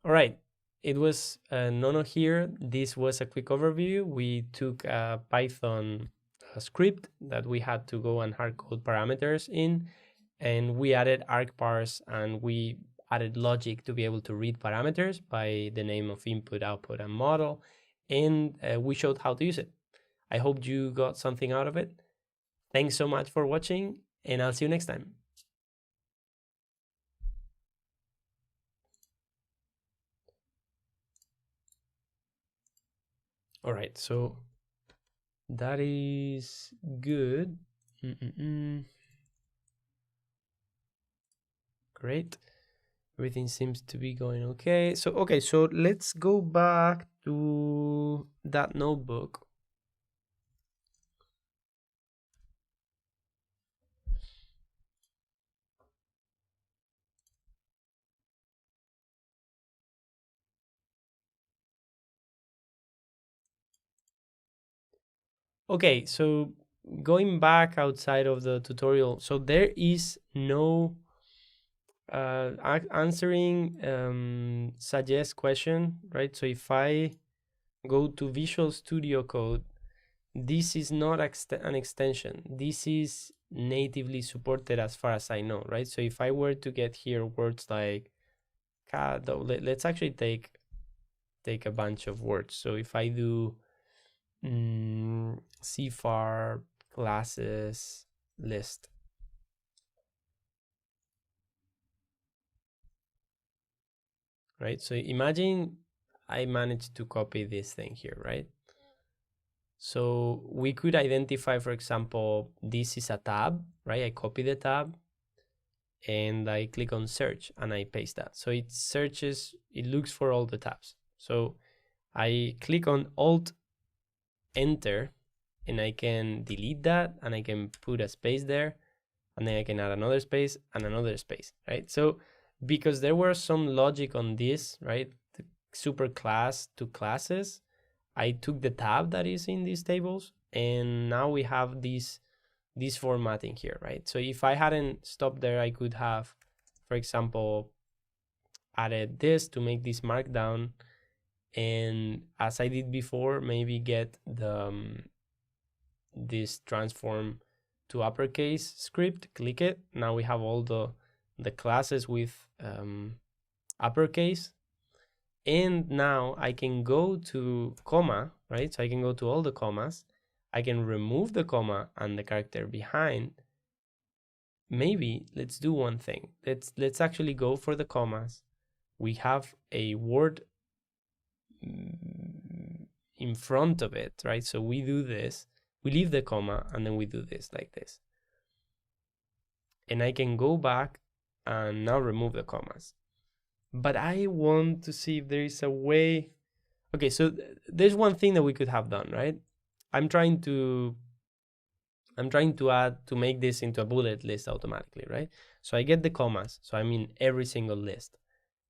All right, it was Nono here. This was a quick overview. We took a Python script that we had to go and hardcode parameters in, and we added argparse, and we added logic to be able to read parameters by the name of input, output, and model, and we showed how to use it. I hope you got something out of it. Thanks so much for watching, and I'll see you next time. All right, so that is good. Great. Everything seems to be going okay. So, okay, so let's go back to that notebook. Okay, so going back outside of the tutorial, so there is no answering suggest question, right? So if I go to Visual Studio Code, this is not an extension. This is natively supported as far as I know, right? So if I were to get here words like cat, let's actually take a bunch of words. So if I do CFAR classes list, right? So imagine I managed to copy this thing here, right? So we could identify, for example, this is a tab, right? I copy the tab and I click on search and I paste that. So it searches, it looks for all the tabs. So I click on Alt Enter and I can delete that and I can put a space there and then I can add another space and another space, right? So because there was some logic on this, right? The super class to classes, I took the tab that is in these tables and now we have this formatting here, right? So if I hadn't stopped there, I could have, for example, added this to make this markdown, and as I did before, maybe get the this transform to uppercase script, click it. Now we have all the classes with uppercase, and now I can go to comma, right? So I can go to all the commas. I can remove the comma and the character behind. Maybe let's do one thing. Let's actually go for the commas. We have a word in front of it, right? So we do this, we leave the comma, and then we do this like this. And I can go back and now remove the commas. But I want to see if there is a way. Okay, so there's one thing that we could have done, right? I'm trying to add, to make this into a bullet list automatically, right? So I get the commas, so I'm in every single list.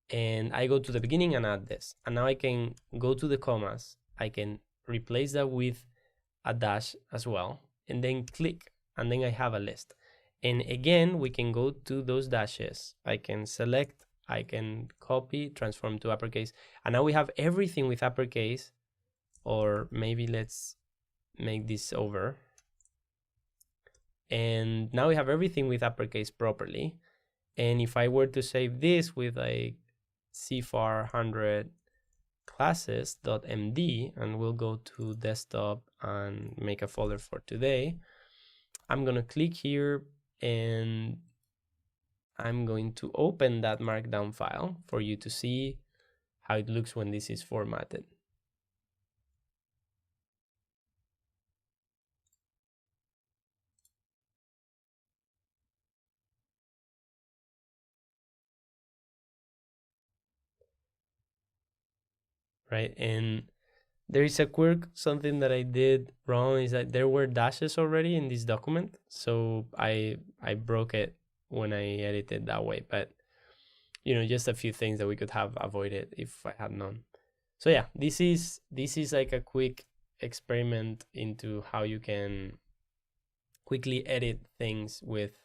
And I go to the beginning and add this. And now I can go to the commas. I can replace that with a dash as well, and then click, and then I have a list. And again, we can go to those dashes. I can select, I can copy, transform to uppercase. And now we have everything with uppercase, or maybe let's make this over. And now we have everything with uppercase properly. And if I were to save this with a CFAR 100 classes.md, and we'll go to desktop and make a folder for today, I'm going to click here and I'm going to open that markdown file for you to see how it looks when this is formatted. Right, and there is a quirk. Something that I did wrong is that there were dashes already in this document, so I broke it when I edited that way. But you know, just a few things that we could have avoided if I had known. So yeah, this is like a quick experiment into how you can quickly edit things with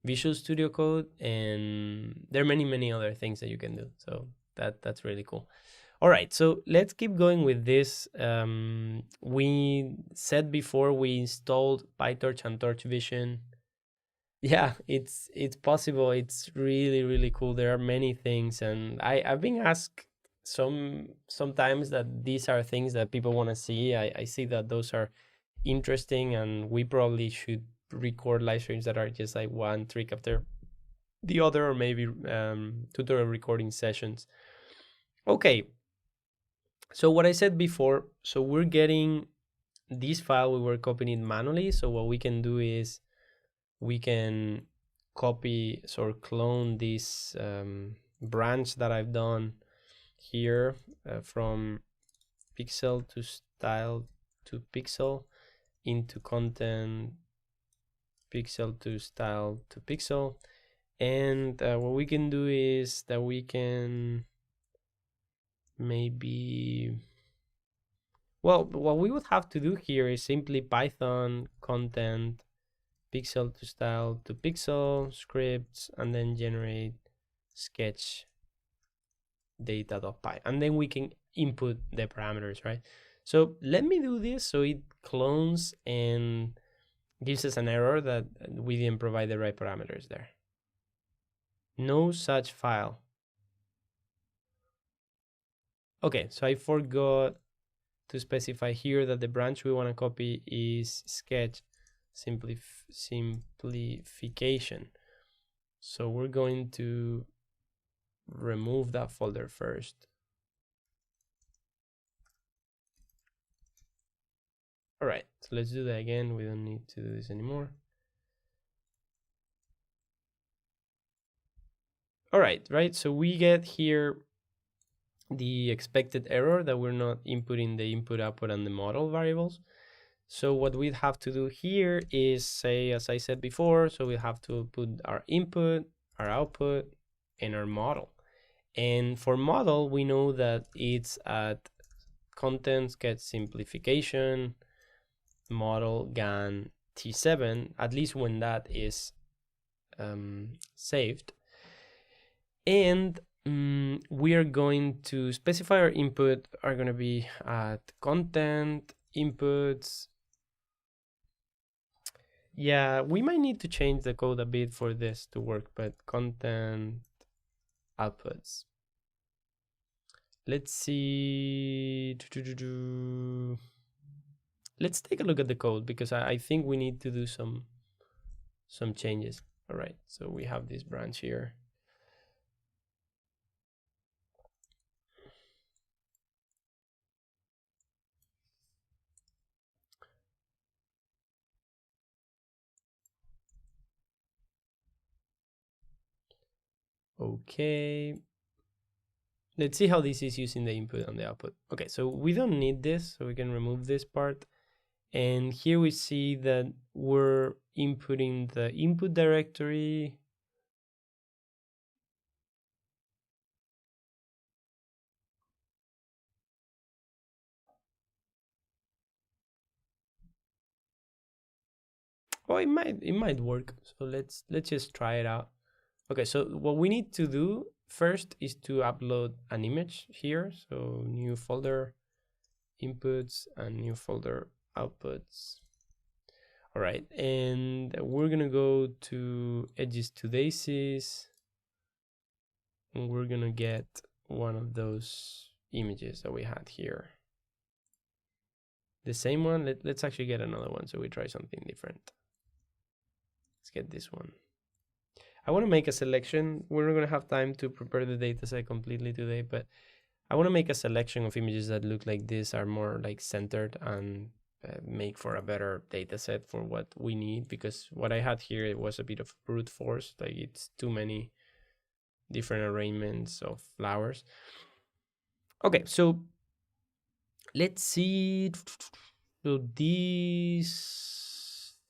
Visual Studio Code, and there are many other things that you can do. So that's really cool. All right, so let's keep going with this. We said before we installed PyTorch and Torch Vision. Yeah, it's possible. It's really cool. There are many things, and I've been asked sometimes that these are things that people want to see. I see that those are interesting, and we probably should record live streams that are just like one trick after the other, or maybe tutorial recording sessions. Okay. So what I said before, so we're getting this file, we were copying it manually. So what we can do is we can copy or clone this branch that I've done here from Pixel2Style2Pixel into content Pixel2Style2Pixel. And what we can do is that we can maybe, well, what we would have to do here is simply Python content Pixel2Style2Pixel scripts, and then generate sketch data.py, and then we can input the parameters, right? So let me do this so it clones and gives us an error that we didn't provide the right parameters there. No such file. Okay, so I forgot to specify here that the branch we want to copy is Sketch Simplification. So we're going to remove that folder first. All right, so let's do that again. We don't need to do this anymore. All right, so we get here the expected error that we're not inputting the input, output, and the model variables. So what we'd have to do here is say, as I said before, so we have to put our input, our output, and our model. And for model, we know that it's at content sketch simplification model GAN T7, at least when that is saved. And we are going to specify our input are going to be at content inputs. Yeah, we might need to change the code a bit for this to work, but content outputs. Let's see. Let's take a look at the code because I think we need to do some changes. All right, so we have this branch here. Okay, let's see how this is using the input and the output. Okay, so we don't need this, so we can remove this part. And here we see that we're inputting the input directory. Oh, it might work. So let's just try it out. Okay, so what we need to do first is to upload an image here. So new folder inputs and new folder outputs. All right, and we're gonna go to edges to daisies, and we're gonna get one of those images that we had here. The same one. Let's actually get another one so we try something different. Let's get this one. I want to make a selection. We're not going to have time to prepare the dataset completely today, but I want to make a selection of images that look like this, are more like centered, and make for a better dataset for what we need, because what I had here, it was a bit of brute force. Like, it's too many different arrangements of flowers. Okay, so let's see. So these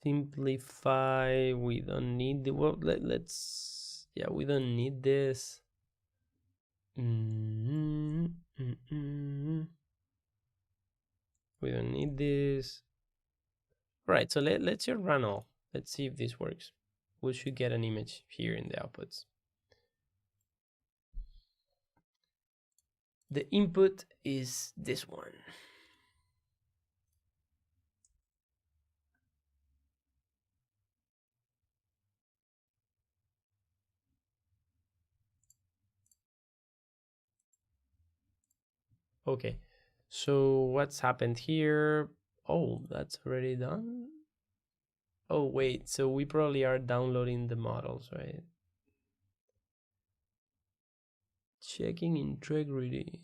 simplify, we don't need the, well, let's, yeah, we don't need this. We don't need this. All right, so let's just run all. Let's see if this works. We should get an image here in the outputs. The input is this one. Okay, so what's happened here? Oh, that's already done. Oh, wait, so we probably are downloading the models, right? Checking integrity.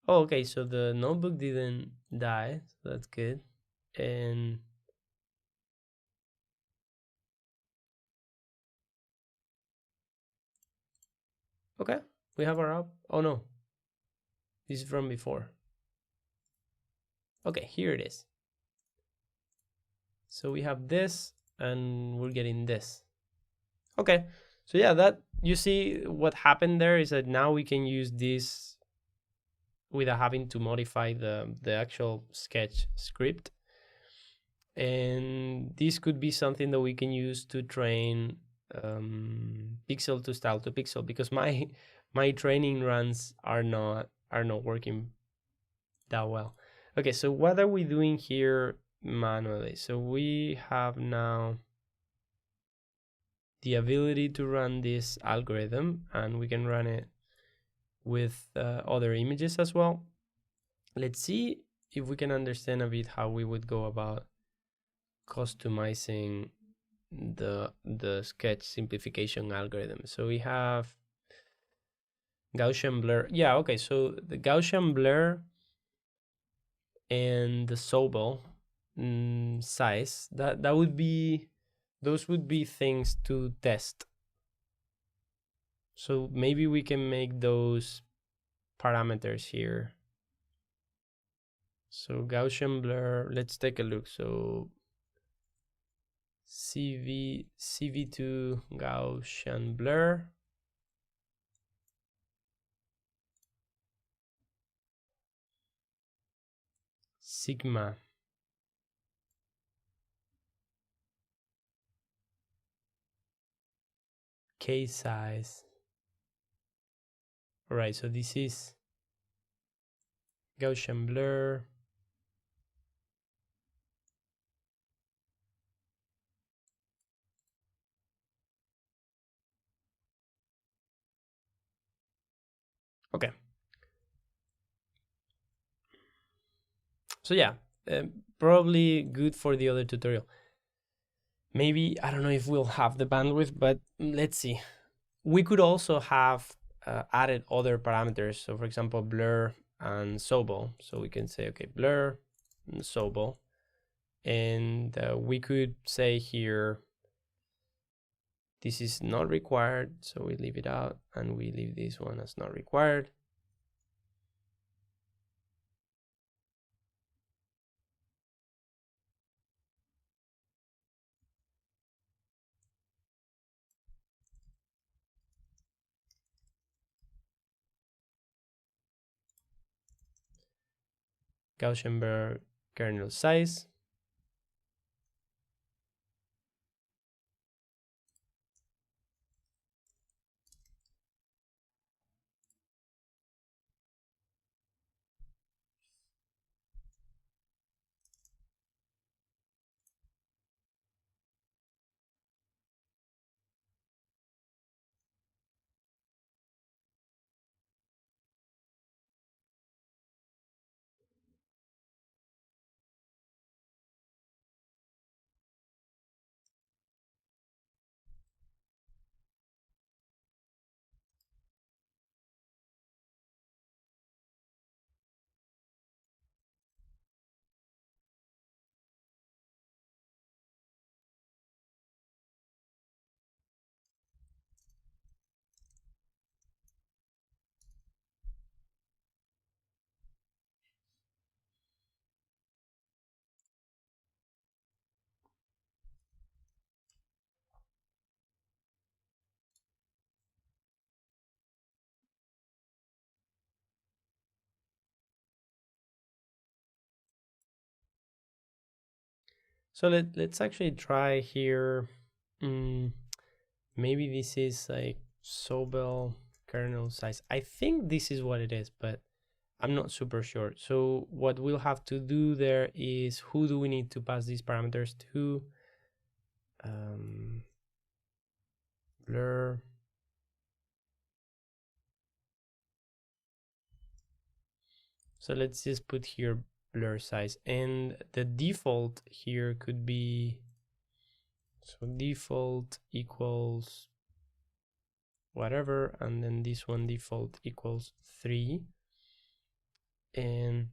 Oh, okay, so the notebook didn't die, so that's good. And okay, we have our app. Oh no, this is from before. Okay, here it is. So we have this, and we're getting this. Okay, so yeah, that, you see what happened there is that now we can use this without having to modify the actual Sketch script. And this could be something that we can use to train Pixel2Style2Pixel, because my training runs are not working that well. Okay, so what are we doing here manually? So we have now the ability to run this algorithm, and we can run it with other images as well. Let's see if we can understand a bit how we would go about customizing the sketch simplification algorithm. So we have Gaussian blur. Yeah, okay, so the Gaussian blur and the Sobel size, that would be, those would be things to test. So maybe we can make those parameters here. So Gaussian blur, let's take a look. So CV2 Gaussian blur. Sigma K size. All right, so this is Gaussian blur. Okay. So yeah, probably good for the other tutorial. Maybe, I don't know if we'll have the bandwidth, but let's see. We could also have added other parameters. So for example, blur and Sobel. So we can say, okay, blur and Sobel. And we could say here, this is not required. So we leave it out and we leave this one as not required. Gaussian blur kernel size. So let's actually try here. Maybe this is like Sobel kernel size. I think this is what it is, but I'm not super sure. So what we'll have to do there is, who do we need to pass these parameters to? Blur. So let's just put here blur size, and the default here could be, so default equals whatever, and then this one default equals 3. And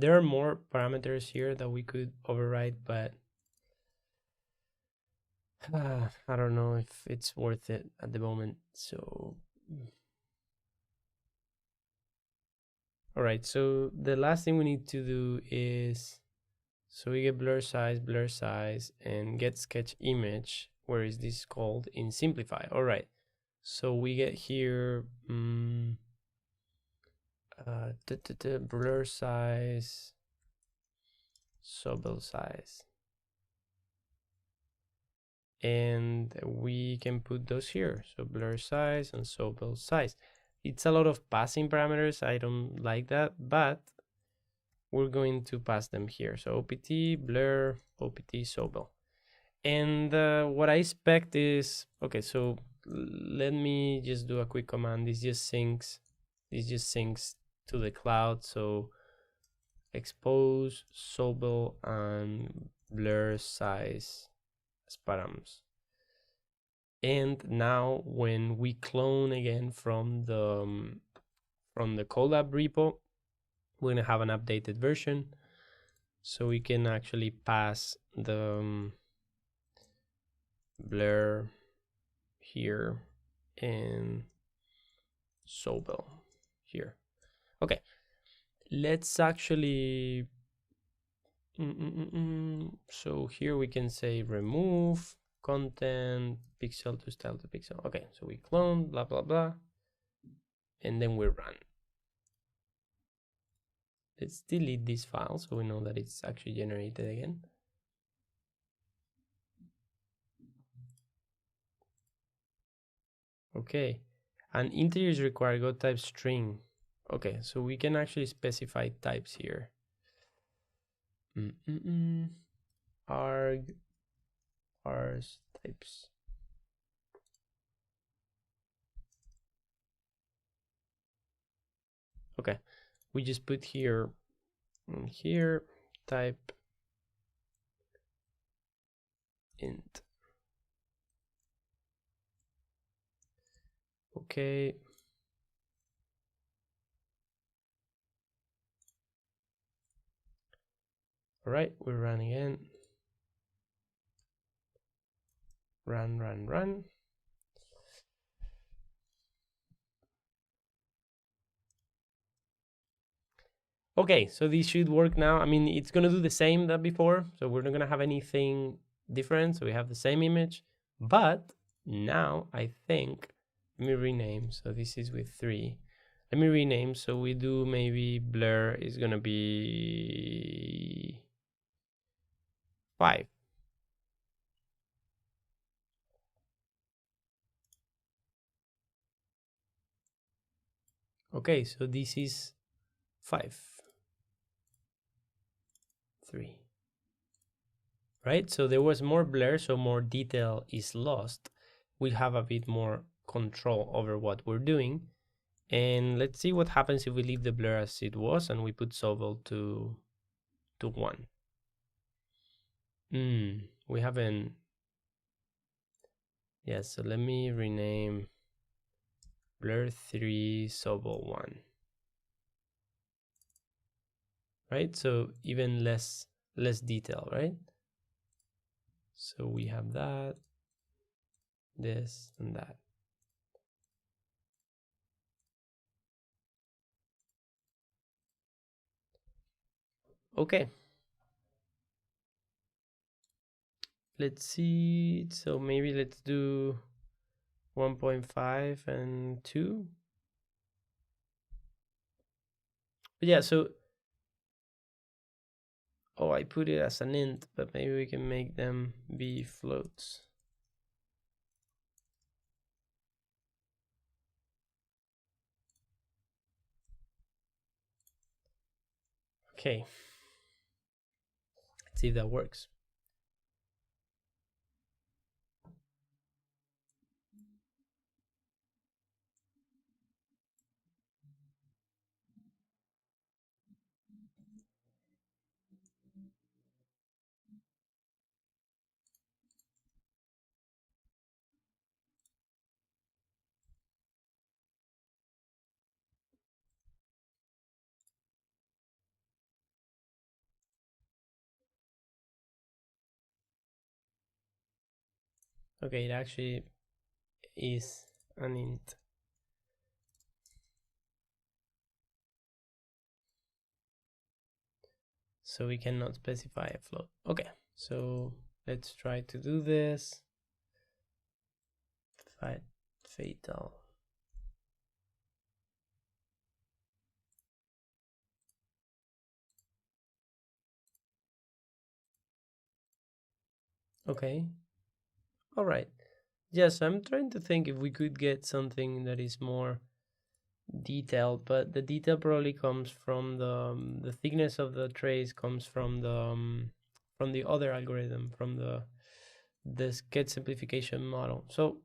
There are more parameters here that we could override, but I don't know if it's worth it at the moment. So, all right. So the last thing we need to do is, so we get blur size, and get sketch image. Where is this called? In simplify. All right. So we get here blur size, sobel size, and we can put those here. So blur size and sobel size. It's a lot of passing parameters. I don't like that, but we're going to pass them here. So OPT, blur, OPT, sobel. And what I expect is, okay, so let me just do a quick command. This just syncs to the cloud. So expose, sobel, and blur size as params. And now when we clone again from the Colab repo, we're gonna have an updated version, so we can actually pass the blur here and sobel here. Okay, let's actually so here we can say remove content Pixel2Style2Pixel. Okay, so we clone blah blah blah, and then we run. Let's delete this file so we know that it's actually generated again. Okay, and integers require go type string. Okay, so we can actually specify types here. Arg, ars types. Okay, we just put here type int. Okay. All right, we run again. Run. Okay, so this should work now. I mean, it's gonna do the same that before, so we're not gonna have anything different. So we have the same image, but now I think, let me rename. So this is with 3. Let me rename. So we do maybe blur is gonna be 5. Okay, so this is 5, 3. Right? So there was more blur, so more detail is lost. We have a bit more control over what we're doing. And let's see what happens if we leave the blur as it was and we put sobel to 1. We haven't. Yeah, so let me rename blur 3 sobel 1. Right? So even less detail, right? So we have that, this, and that. Okay. Let's see. So maybe let's do 1.5 and 2. But yeah, so I put it as an int, but maybe we can make them be floats. Okay. Let's see if that works. Okay, it actually is an int. So we cannot specify a float. Okay, so let's try to do this. Fatal. Okay. All right. Yes, I'm trying to think if we could get something that is more detailed, but the detail probably comes from the thickness of the trace comes from the other algorithm, from the sketch simplification model. So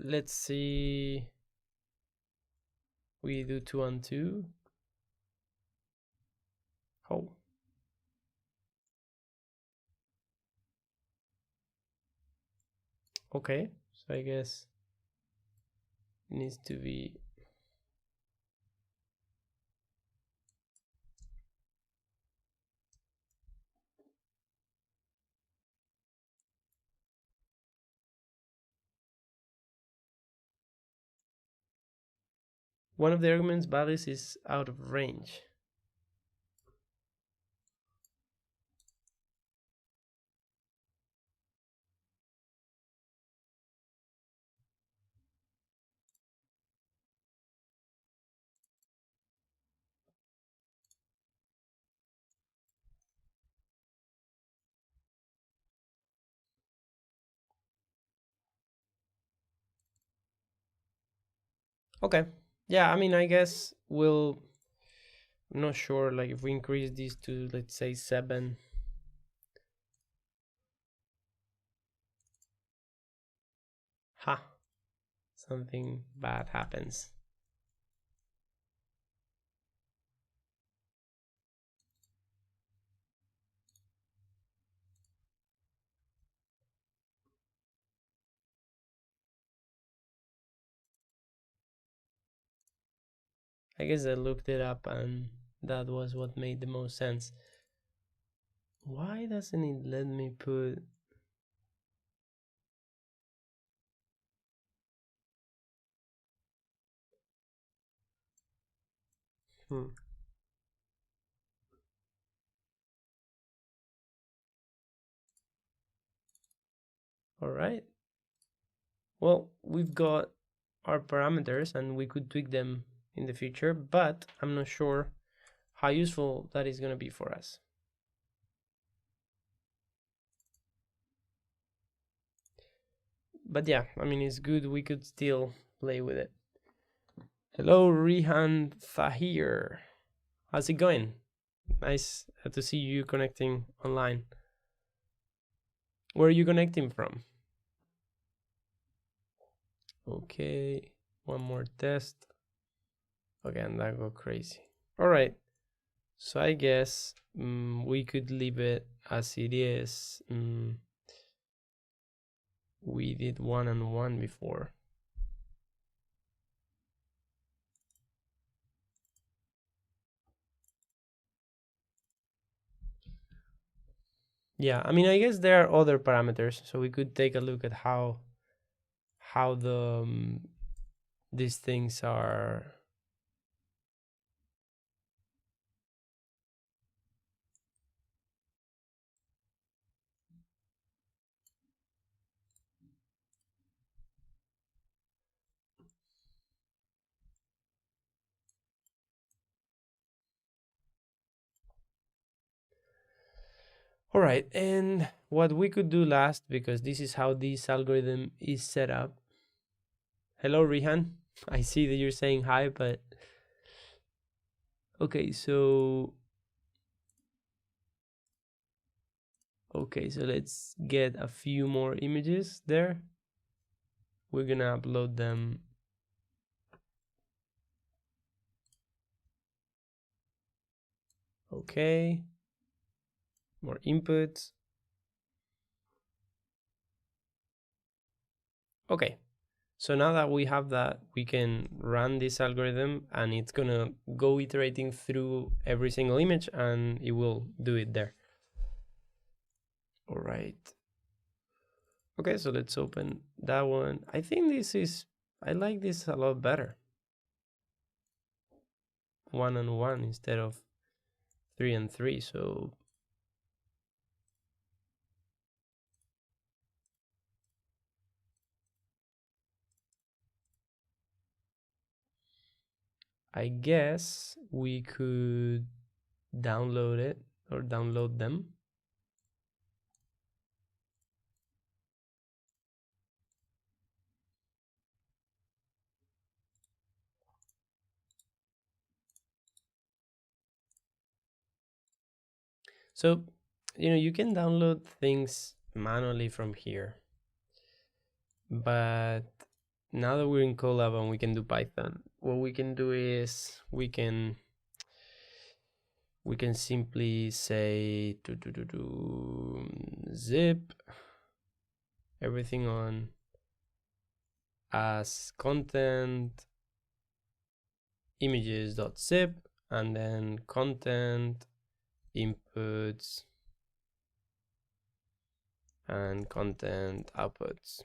let's see. We do 2 and 2. Oh. Okay, so I guess it needs to be one of the arguments values is out of range. Okay. Yeah, I mean, I guess I'm not sure, like if we increase these to, let's say 7. Ha, something bad happens. I guess I looked it up and that was what made the most sense. Why doesn't it let me put... Hmm. All right. Well, we've got our parameters and we could tweak them in the future, but I'm not sure how useful that is going to be for us. But yeah, I mean, it's good. We could still play with it. Hello, Rihan Thahir. How's it going? Nice to see you connecting online. Where are you connecting from? Okay, one more test. Okay, and that go crazy. All right, so I guess we could leave it as it is. We did 1 and 1 before. Yeah, I mean, I guess there are other parameters, so we could take a look at how the these things are. All right, and what we could do last, because this is how this algorithm is set up. Hello, Rihan. I see that you're saying hi, but okay, so let's get a few more images there. We're gonna upload them. Okay, more inputs. Okay, so now that we have that, we can run this algorithm and it's gonna go iterating through every single image and it will do it there. All right. Okay, so let's open that one. I think I like this a lot better. 1 and 1 instead of 3 and 3. So I guess we could download it or download them. So, you can download things manually from here. But now that we're in Colab and we can do Python, what we can do is we can simply say zip everything on as content images.zip and then content inputs and content outputs.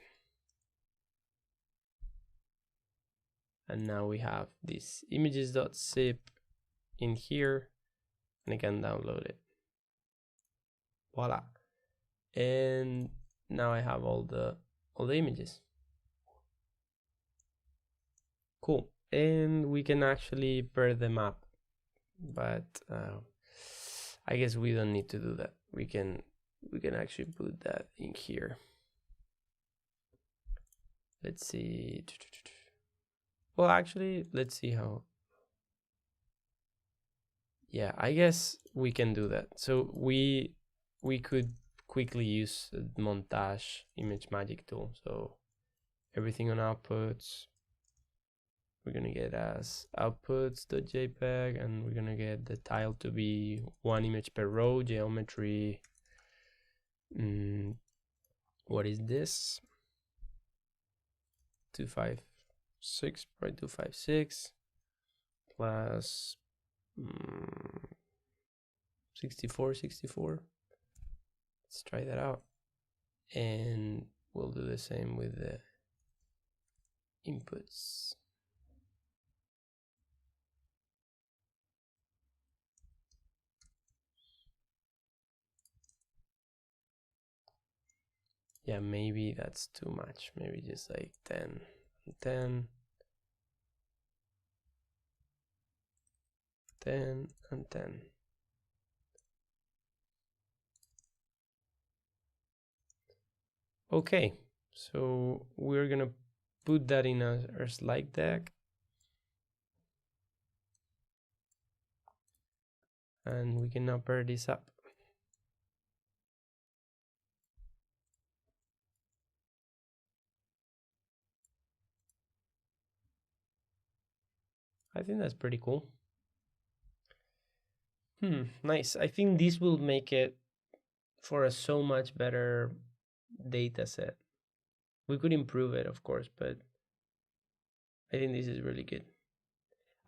And now we have this images.zip in here and I can download it. Voila. And now I have all the images. Cool. And we can actually pair them up, but I guess we don't need to do that. We can actually put that in here. Let's see. Well, actually, let's see how. Yeah, I guess we can do that. So we could quickly use the montage image magic tool. So everything on outputs, we're gonna get as outputs.jpg, and we're gonna get the tile to be 1 image per row, geometry. What is this? 256.256 plus 64. Let's try that out, and we'll do the same with the inputs. Yeah, maybe that's too much. Maybe just like 10 and 10, 10 and 10. Okay, so we're gonna put that in our slide deck. And we can now pair this up. I think that's pretty cool. Nice. I think this will make it for a so much better data set. We could improve it, of course, but I think this is really good.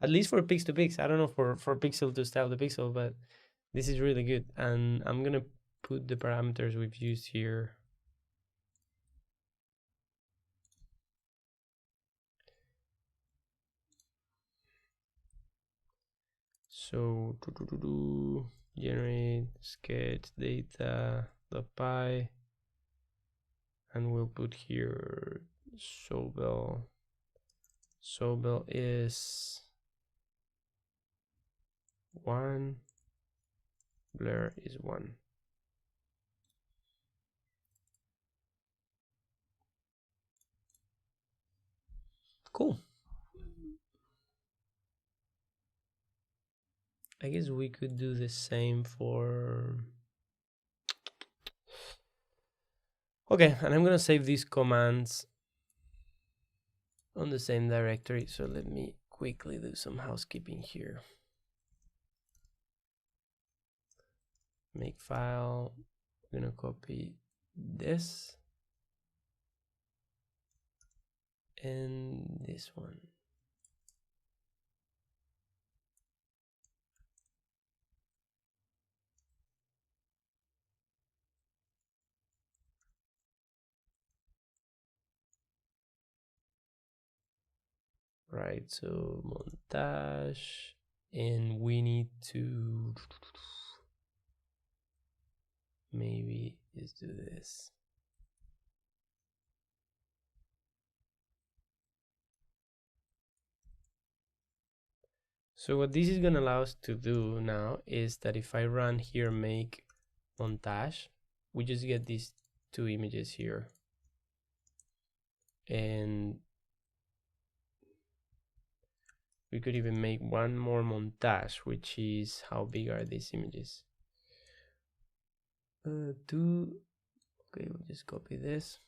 At least for Pix2Pix. I don't know for Pixel2Style2Pixel, but this is really good. And I'm gonna put the parameters we've used here. So generate sketch data.py, and we'll put here Sobel. Sobel is 1, blur is 1. Cool. I guess we could do the same for. Okay, and I'm gonna save these commands on the same directory. So let me quickly do some housekeeping here. Make file. I'm gonna copy this and this one. right? So montage, and we need to maybe just do this. So what this is going to allow us to do now is that if I run here make montage, we just get these two images here, and we could even make one more montage, which is how big are these images? Two. Okay, we'll just copy this,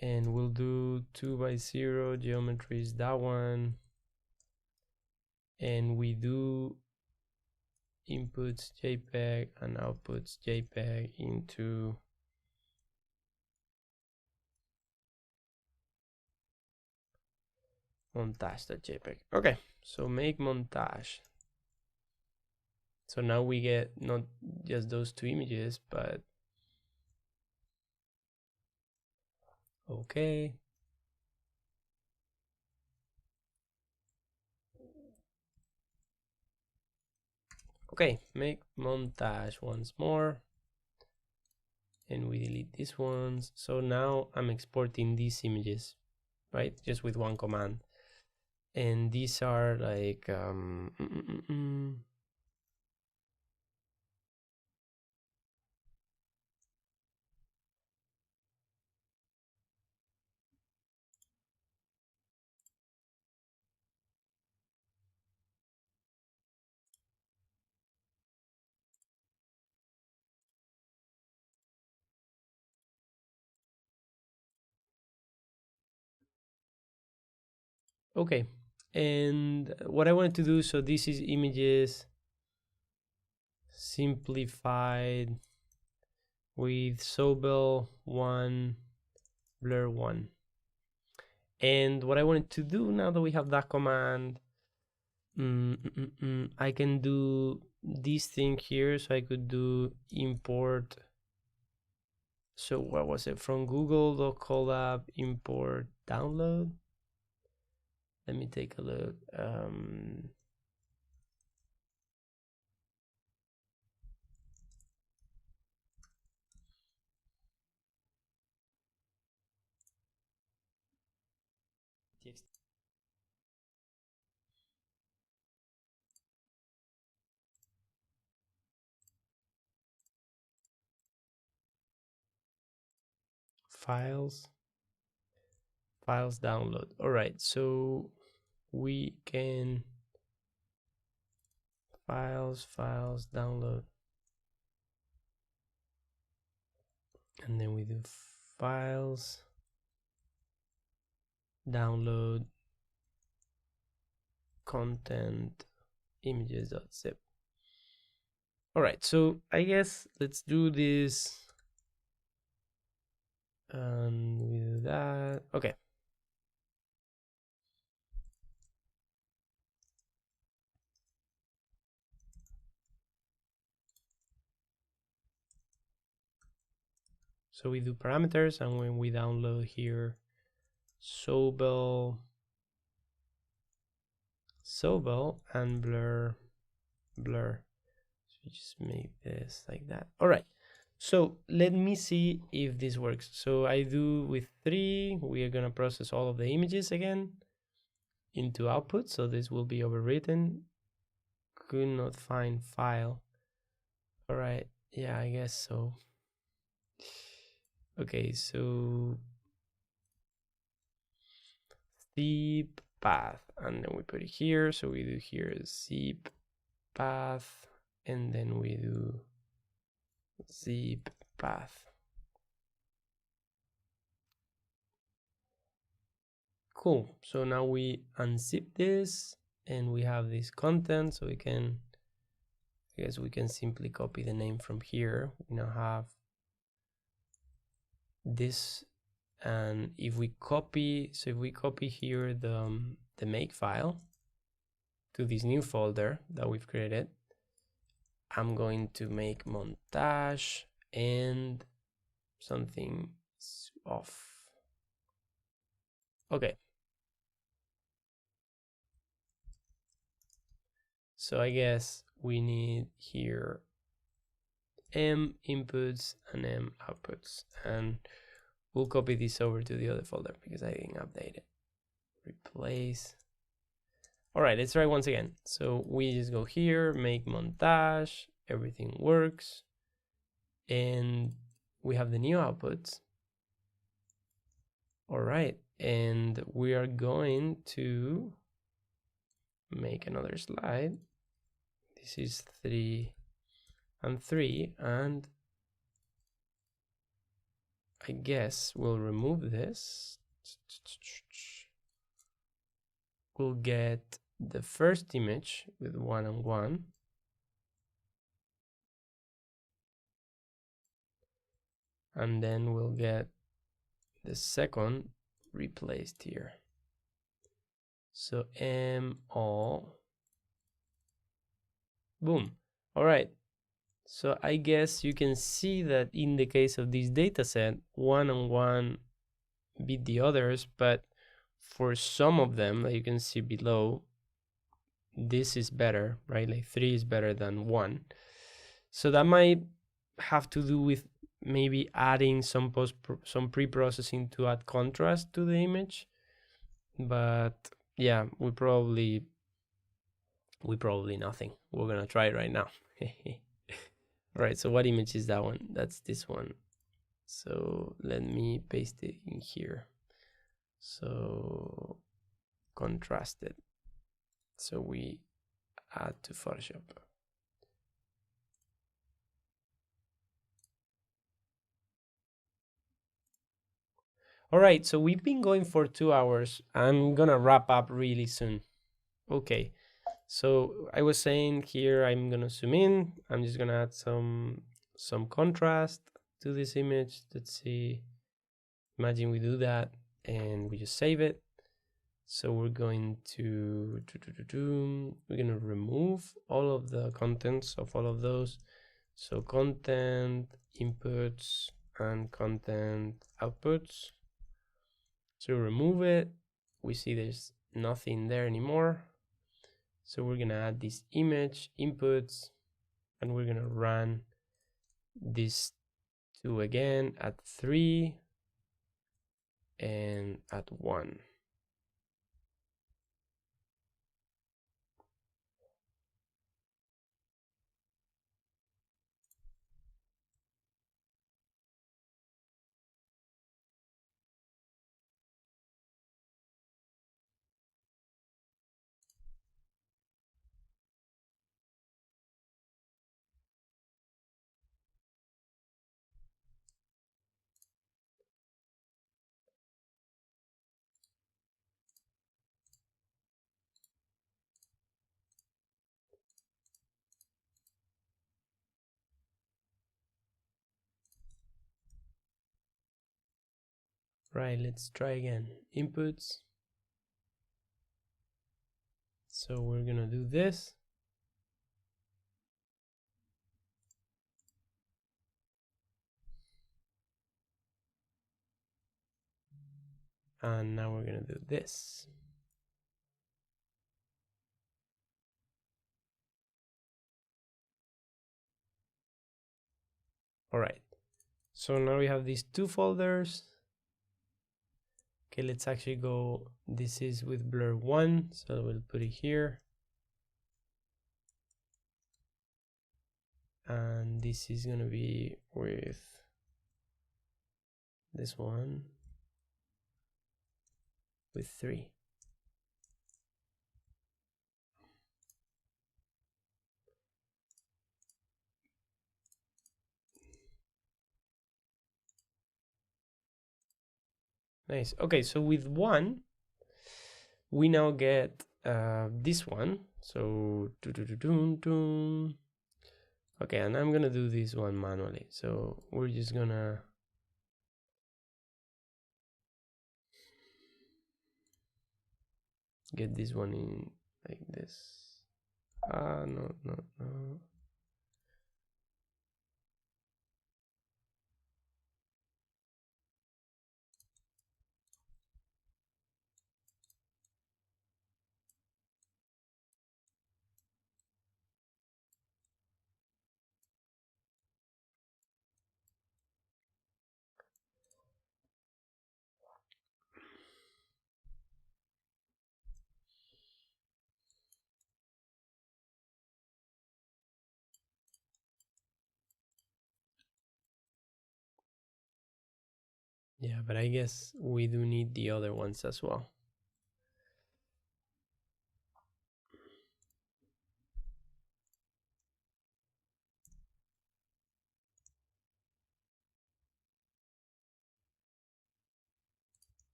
and we'll do 2x0 geometries, that one, and we do inputs JPEG and outputs JPEG into montage.jpg. Okay, so make montage. So now we get not just those two images, but okay. Okay, make montage once more. And we delete these ones. So now I'm exporting these images, right? Just with one command. And these are like, okay. And what I wanted to do, so this is images simplified with Sobel 1, blur 1. And what I wanted to do now that we have that command, I can do this thing here. So I could do import. So what was it? From Google.colab import download. Let me take a look. Files download. All right, so we can files download, and then we do files download content images.zip. All right, so I guess let's do this, and we do that. Okay. So we do parameters, and when we download here Sobel and blur. So we just make this like that. All right. So let me see if this works. So I do with 3. We are gonna process all of the images again into output. So this will be overwritten. Could not find file. All right. Yeah, I guess so. Okay, so zip path, and then we put it here. So we do here zip path, and then we do zip path. Cool. So now we unzip this, and we have this content. So we can, I guess we can simply copy the name from here. We now have this, and if we copy, so if we copy here the make file to this new folder that we've created, I'm going to make montage and something off. Okay. So I guess we need here M inputs and M outputs, and we'll copy this over to the other folder because I didn't update it. Replace. All right, let's try once again. So we just go here, make montage, everything works, and we have the new outputs. All right, and we are going to make another slide. This is 3 and 3, and I guess we'll remove this. We'll get the first image with 1 and 1. And then we'll get the second replaced here. So M all. Boom. All right. So I guess you can see that in the case of this data set, 1 and 1 beat the others, but for some of them that you can see below, this is better, right? Like 3 is better than 1. So that might have to do with maybe adding some pre-processing to add contrast to the image. But yeah, we probably nothing. We're gonna try it right now. All right, so what image is that one? That's this one. So let me paste it in here. So contrast it. So we add to Photoshop. All right, so we've been going for 2 hours. I'm gonna wrap up really soon. Okay, so I was saying here, I'm gonna zoom in. I'm just gonna add some contrast to this image. Let's see. Imagine we do that and we just save it. So we're going to we're gonna remove all of the contents of all of those. So content inputs and content outputs. So remove it. We see there's nothing there anymore. So we're gonna add this image inputs, and we're gonna run this 2 again at 3 and at 1. Right, let's try again. Inputs. So we're gonna do this. And now we're gonna do this. All right, so now we have these 2 folders. Okay, let's actually go, this is with blur 1, so we'll put it here. And this is gonna be with this one with 3. Nice. Okay, so with 1, we now get this one. So okay, and I'm gonna do this one manually. So we're just gonna get this one in like this. No. Yeah, but I guess we do need the other ones as well.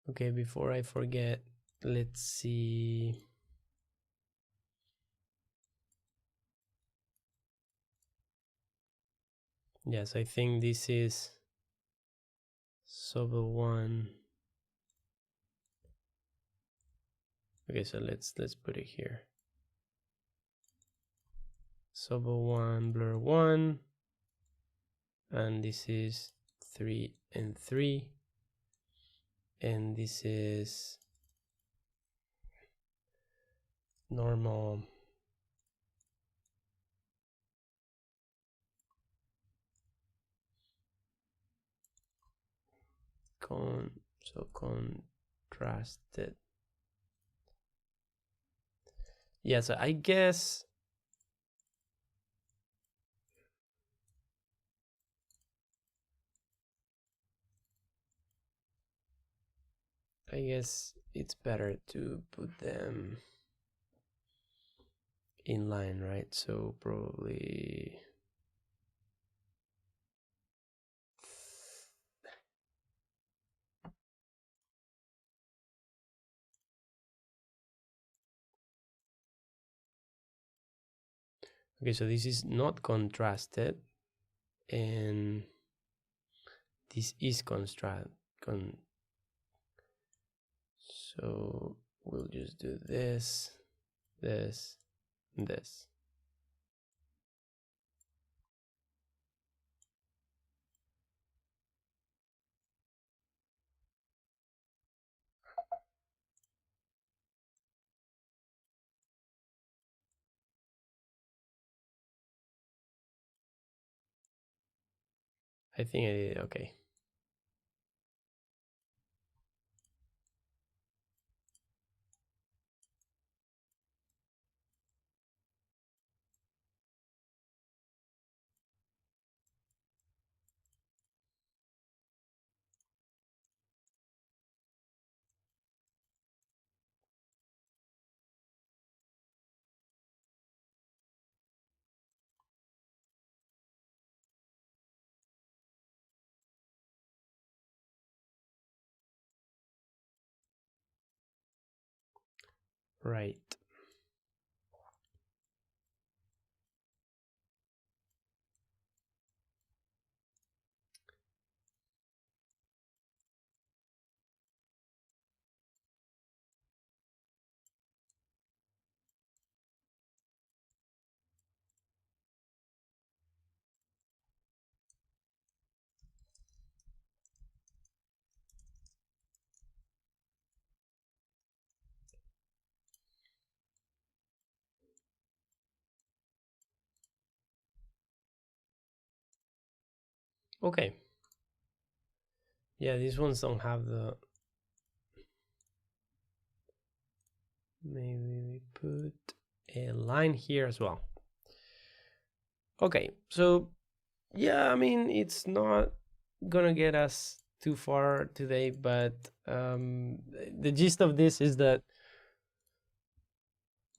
Okay, before I forget, let's see. Yes, I think this is Sobel 1. Okay, so let's put it here. Sobel 1, blur 1, and this is 3 and 3, and this is normal. So contrasted. Yeah, so I guess it's better to put them in line, right? So probably okay, so this is not contrasted, and this is so we'll just do this, this, and this. I think I did okay. Right. Okay. Yeah, these ones don't have the. Maybe we put a line here as well. Okay, so yeah, I mean, it's not gonna get us too far today, but the gist of this is that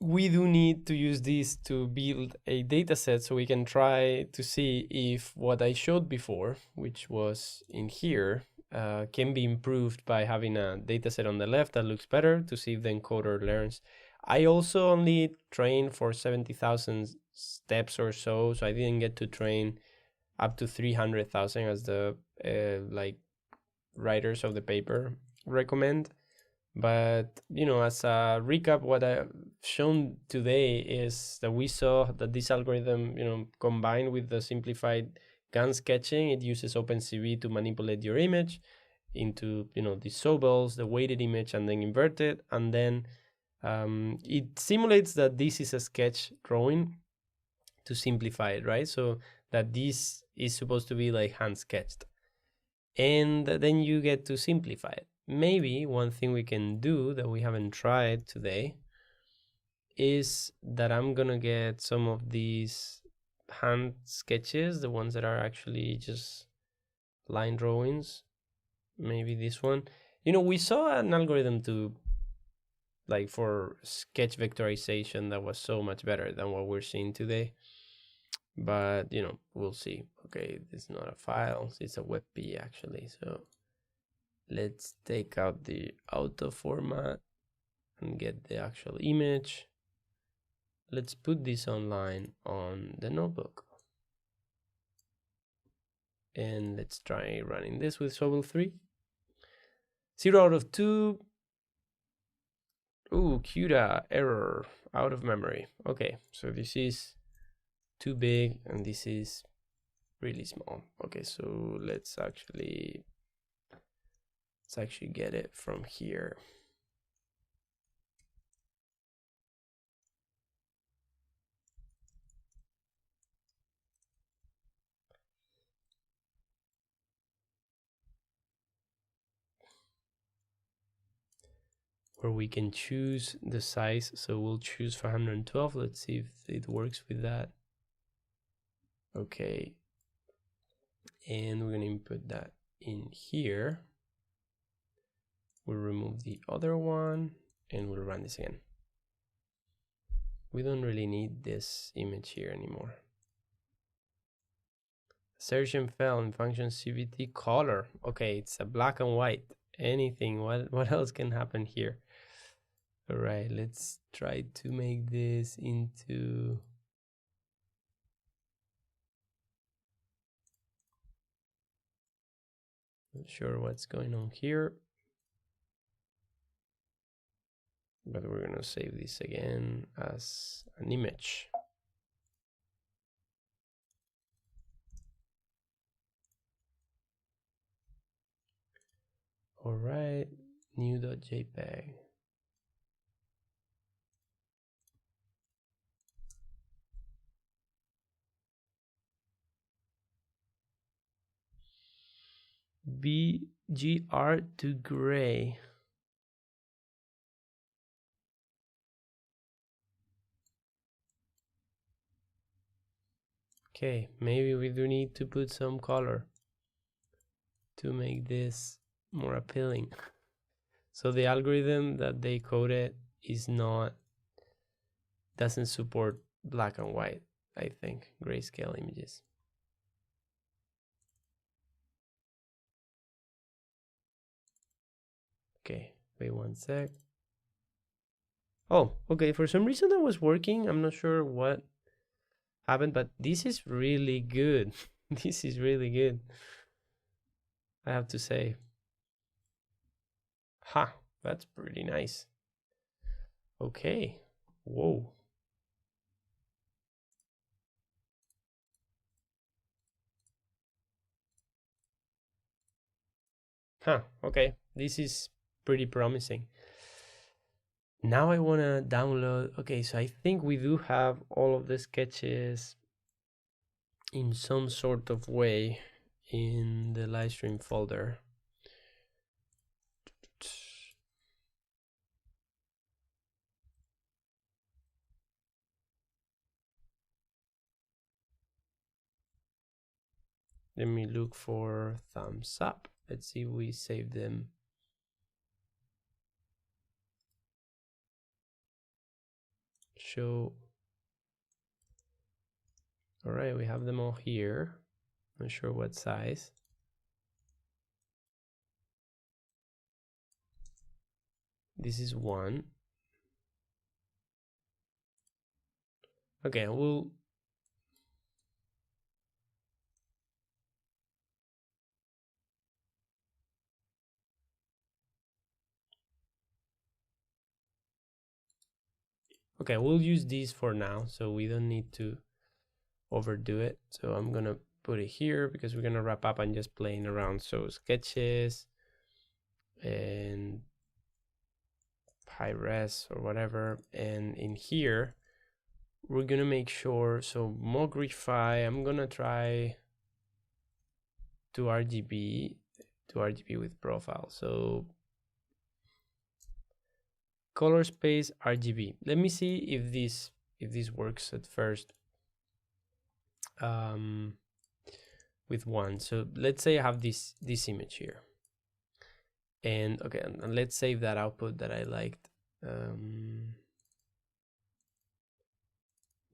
we do need to use this to build a data set so we can try to see if what I showed before, which was in here, can be improved by having a data set on the left that looks better to see if the encoder learns. I also only trained for 70,000 steps or so, so I didn't get to train up to 300,000 as the like writers of the paper recommend. But as a recap, what I've shown today is that we saw that this algorithm, combined with the simplified GAN sketching, it uses OpenCV to manipulate your image into the sobels, the weighted image, and then invert it, and then it simulates that this is a sketch drawing to simplify it, right? So that this is supposed to be like hand sketched. and then you get to simplify it. Maybe one thing we can do that we haven't tried today is that I'm gonna get some of these hand sketches, the ones that are actually just line drawings. Maybe this one. You know, we saw an algorithm to like for sketch vectorization that was so much better than what we're seeing today. But you know, we'll see. Okay, this is not a file, it's a WebP actually. So let's take out the auto format and get the actual image. Let's put this online on the notebook. And let's try running this with Sobel 3. 0 out of 2. Ooh, CUDA error, out of memory. Okay, so this is too big and this is really small. Okay, so let's actually get it from here. Where we can choose the size. So we'll choose 412. Let's see if it works with that. Okay. And we're gonna input that in here. We'll remove the other one and we'll run this again. We don't really need this image here anymore. Assertion fell in function CVT color. Okay, it's a black and white. Anything. What else can happen here? All right, let's try to make this into not sure what's going on here, but we're gonna save this again as an image. All right, new.jpg. BGR to gray. Okay, maybe we do need to put some color to make this more appealing. So the algorithm that they coded doesn't support black and white, I think, grayscale images. Okay, wait one sec. Oh, okay, for some reason that was working. I'm not sure what happened, but this is really good. This is really good, I have to say. Ha, that's pretty nice. Okay, whoa. Huh, okay, this is pretty promising. Now I want to download. Okay, so I think we do have all of the sketches in some sort of way in the live stream folder. Let me look for thumbs up. Let's see if we save them. Show. All right, we have them all here. Not sure what size. This is one. Okay, we'll use these for now, so we don't need to overdo it. So I'm gonna put it here because we're gonna wrap up and just playing around. So sketches and high res or whatever, and in here we're gonna make sure, so Mogrify, I'm gonna try to RGB. to RGB with profile. So color space RGB. Let me see if this works at first with one. So let's say I have this image here, and okay, and let's save that output that I liked.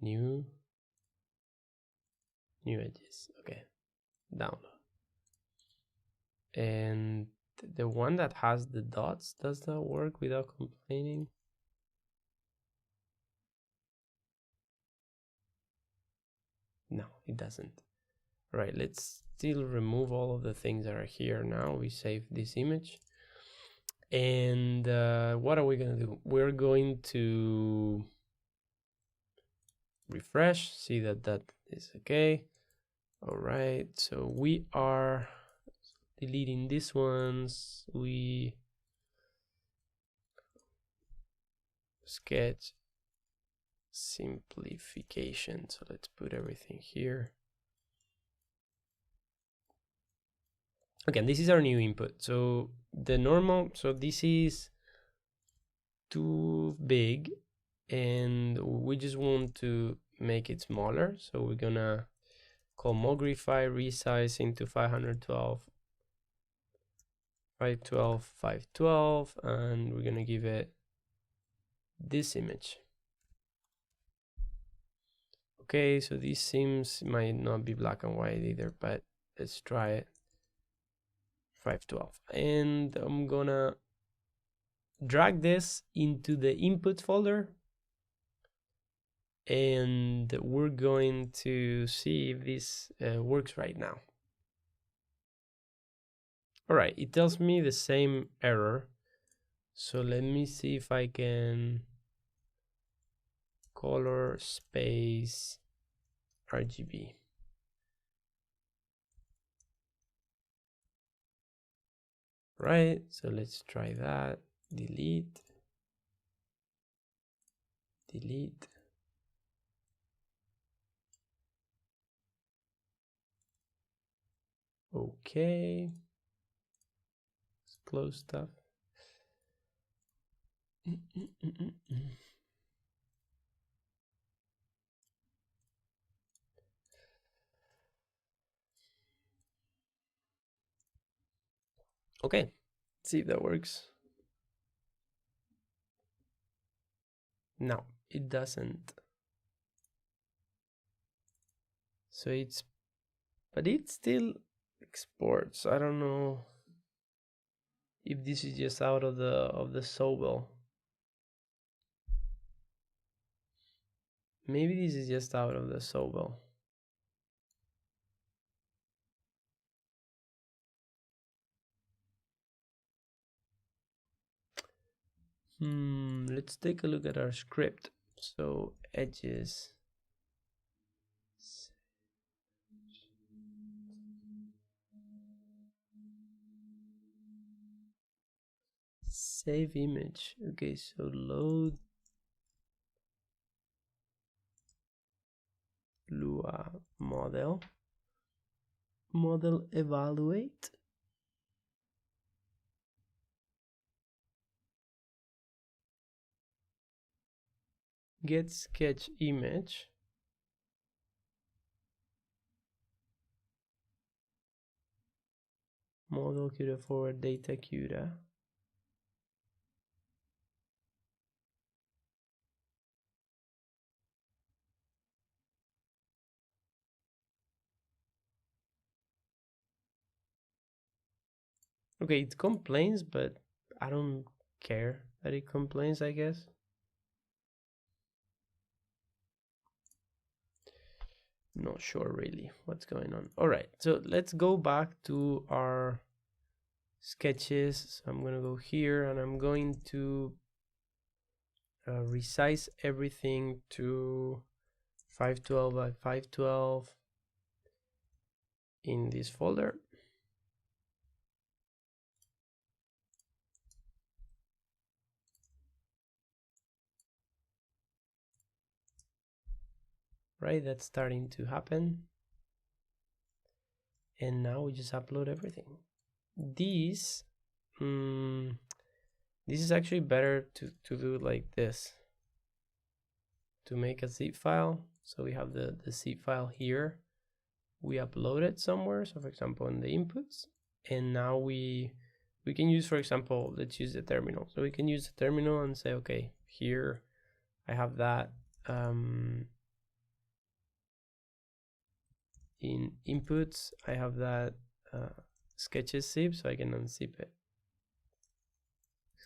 New edges. Okay, download. And the one that has the dots, does that work without complaining? No, it doesn't. All right, let's still remove all of the things that are here now. We save this image. And what are we going to do? We're going to refresh, see that that is okay. All right, so we are deleting these ones. We sketch simplification. So let's put everything here. Okay, this is our new input. So the normal, so this is too big and we just want to make it smaller. So we're gonna call Mogrify resize into 512, 512, 512, and we're gonna give it this image. Okay, so this seems might not be black and white either, but let's try it. 512, and I'm gonna drag this into the input folder, and we're going to see if this works right now. All right, it tells me the same error, so let me see if I can color space RGB. Right, so let's try that. Delete. Okay, let's close stuff. Okay, let's see if that works. No, it doesn't. So it's, but it still exports. I don't know if this is just out of the Sobel. Maybe this is just out of the Sobel. Let's take a look at our script. So edges. Save image. Okay, so load Lua model evaluate. Get sketch image. Model CUDA forward data CUDA. Okay, it complains, but I don't care that it complains, I guess. Not sure really what's going on. All right, so let's go back to our sketches. So I'm gonna go here and I'm going to resize everything to 512 by 512 in this folder. Right, that's starting to happen. And now we just upload everything. these, this is actually better to do like this, to make a zip file. So we have the zip file here, we upload it somewhere, so for example in the inputs, and now we can use, for example, let's use the terminal. So we can use the terminal and say, okay, here I have that in inputs, I have that sketches zip, so I can unzip it.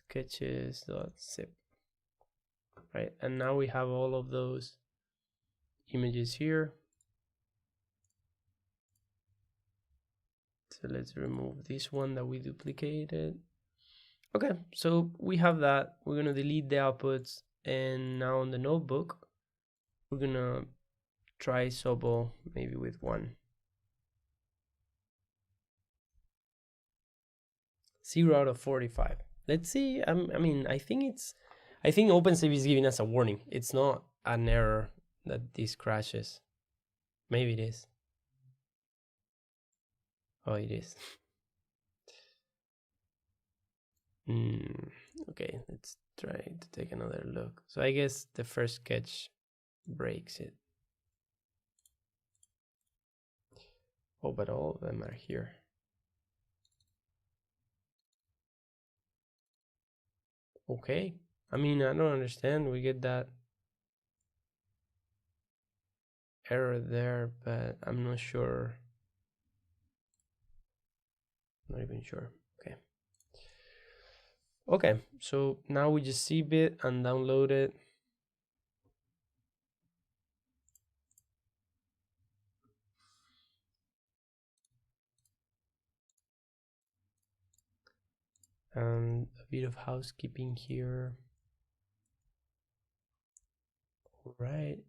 Sketches.zip, right? And now we have all of those images here. So let's remove this one that we duplicated. Okay, so we have that. We're gonna delete the outputs, and now on the notebook, we're gonna try Sobol maybe with 1. 0 out of 45. Let's see. I mean, I think OpenSave is giving us a warning. It's not an error that this crashes. Maybe it is. Oh, it is. Okay, let's try to take another look. So I guess the first sketch breaks it. Oh, but all of them are here. Okay. I mean, I don't understand. We get that error there, but I'm not sure. Not even sure. Okay. Okay, so now we just zip it and download it. And a bit of housekeeping here. All right.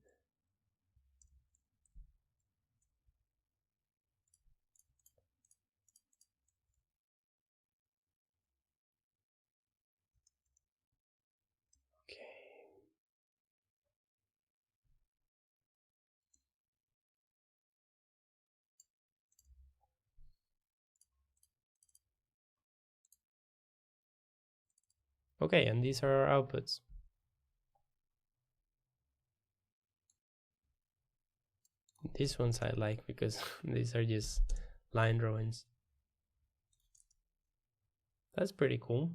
Okay, and these are our outputs. These ones I like because these are just line drawings. That's pretty cool.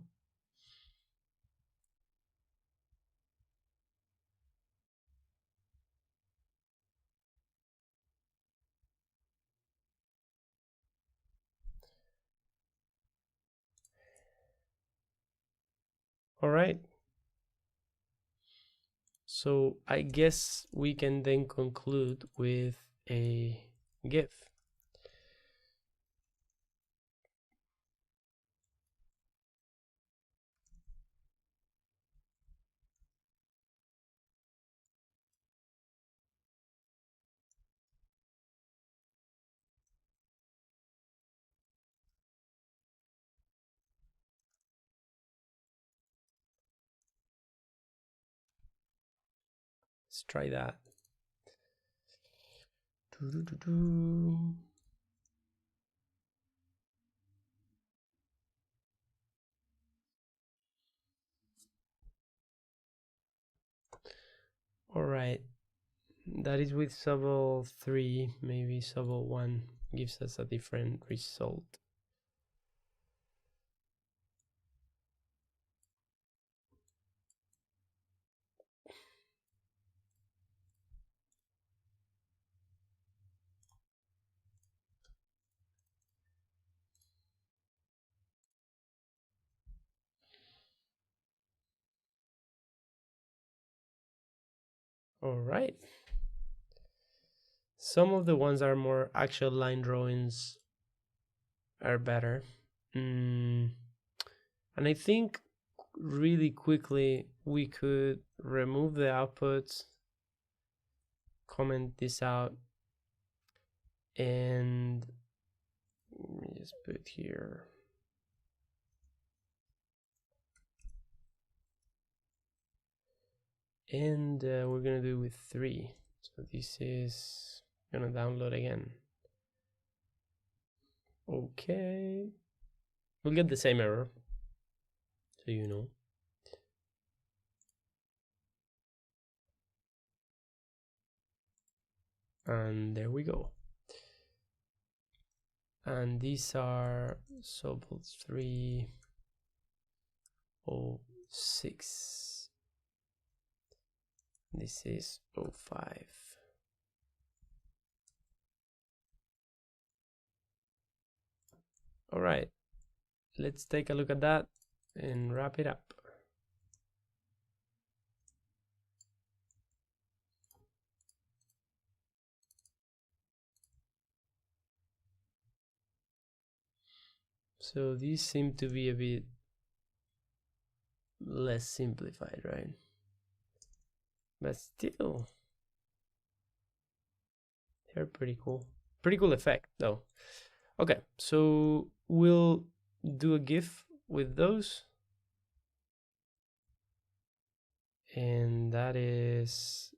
All right. So I guess we can then conclude with a GIF. Let's try that. All right. That is with Sobol 3, maybe Sobol 1 gives us a different result. All right. Some of the ones that are more actual line drawings are better. And I think really quickly we could remove the outputs, comment this out, and let me just put here. And we're gonna do it with 3. So this is gonna download again. Okay. we'll get the same error, so you know. And there we go. And these are Sobol 306. This is 05. All right, let's take a look at that and wrap it up. So these seem to be a bit less simplified, right? But still, they're pretty cool. Pretty cool effect, though. Okay, so we'll do a GIF with those. And that is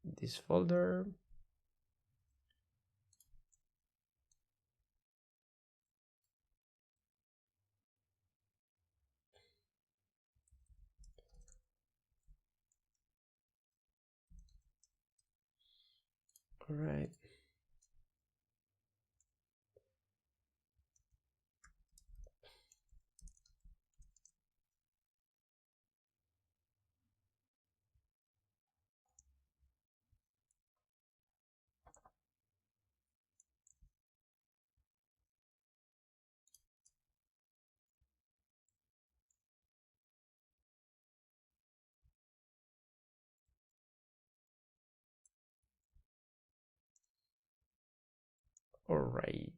this folder. All right. All right.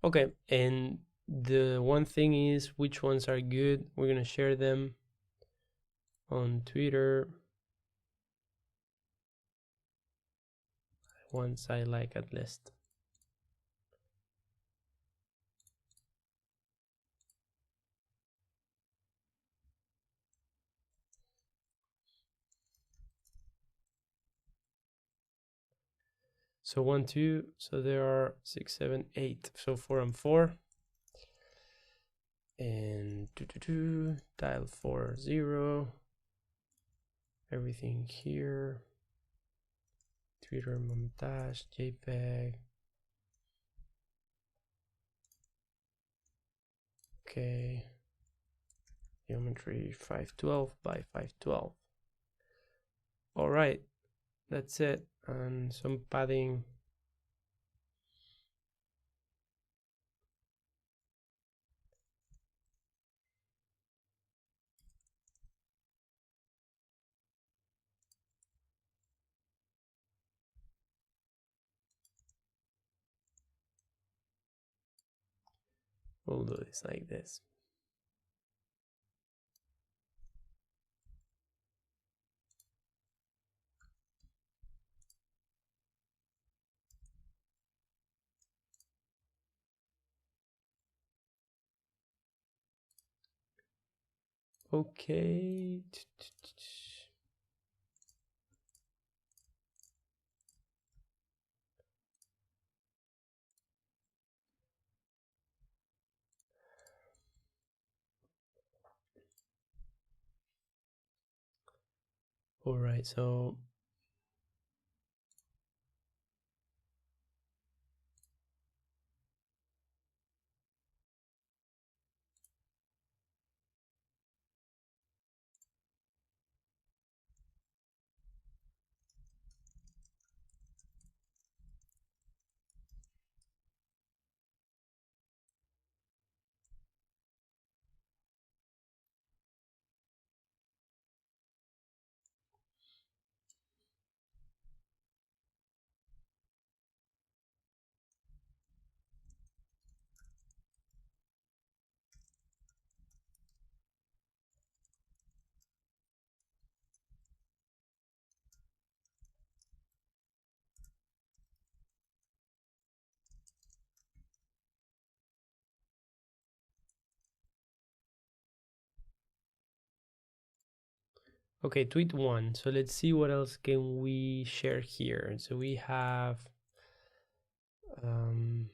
Okay, and the one thing is which ones are good. We're gonna share them on Twitter. Ones I like at least. So 1, 2. So there are 6, 7, 8. So 4 and 4. And 2, 2, 2. Tile 4, 0. Everything here. Twitter montage, JPEG. Okay. Geometry 512 by 512. All right, that's it. And some padding. We'll do this like this. Okay. All right, so okay, tweet one. So let's see what else can we share here. So we have um,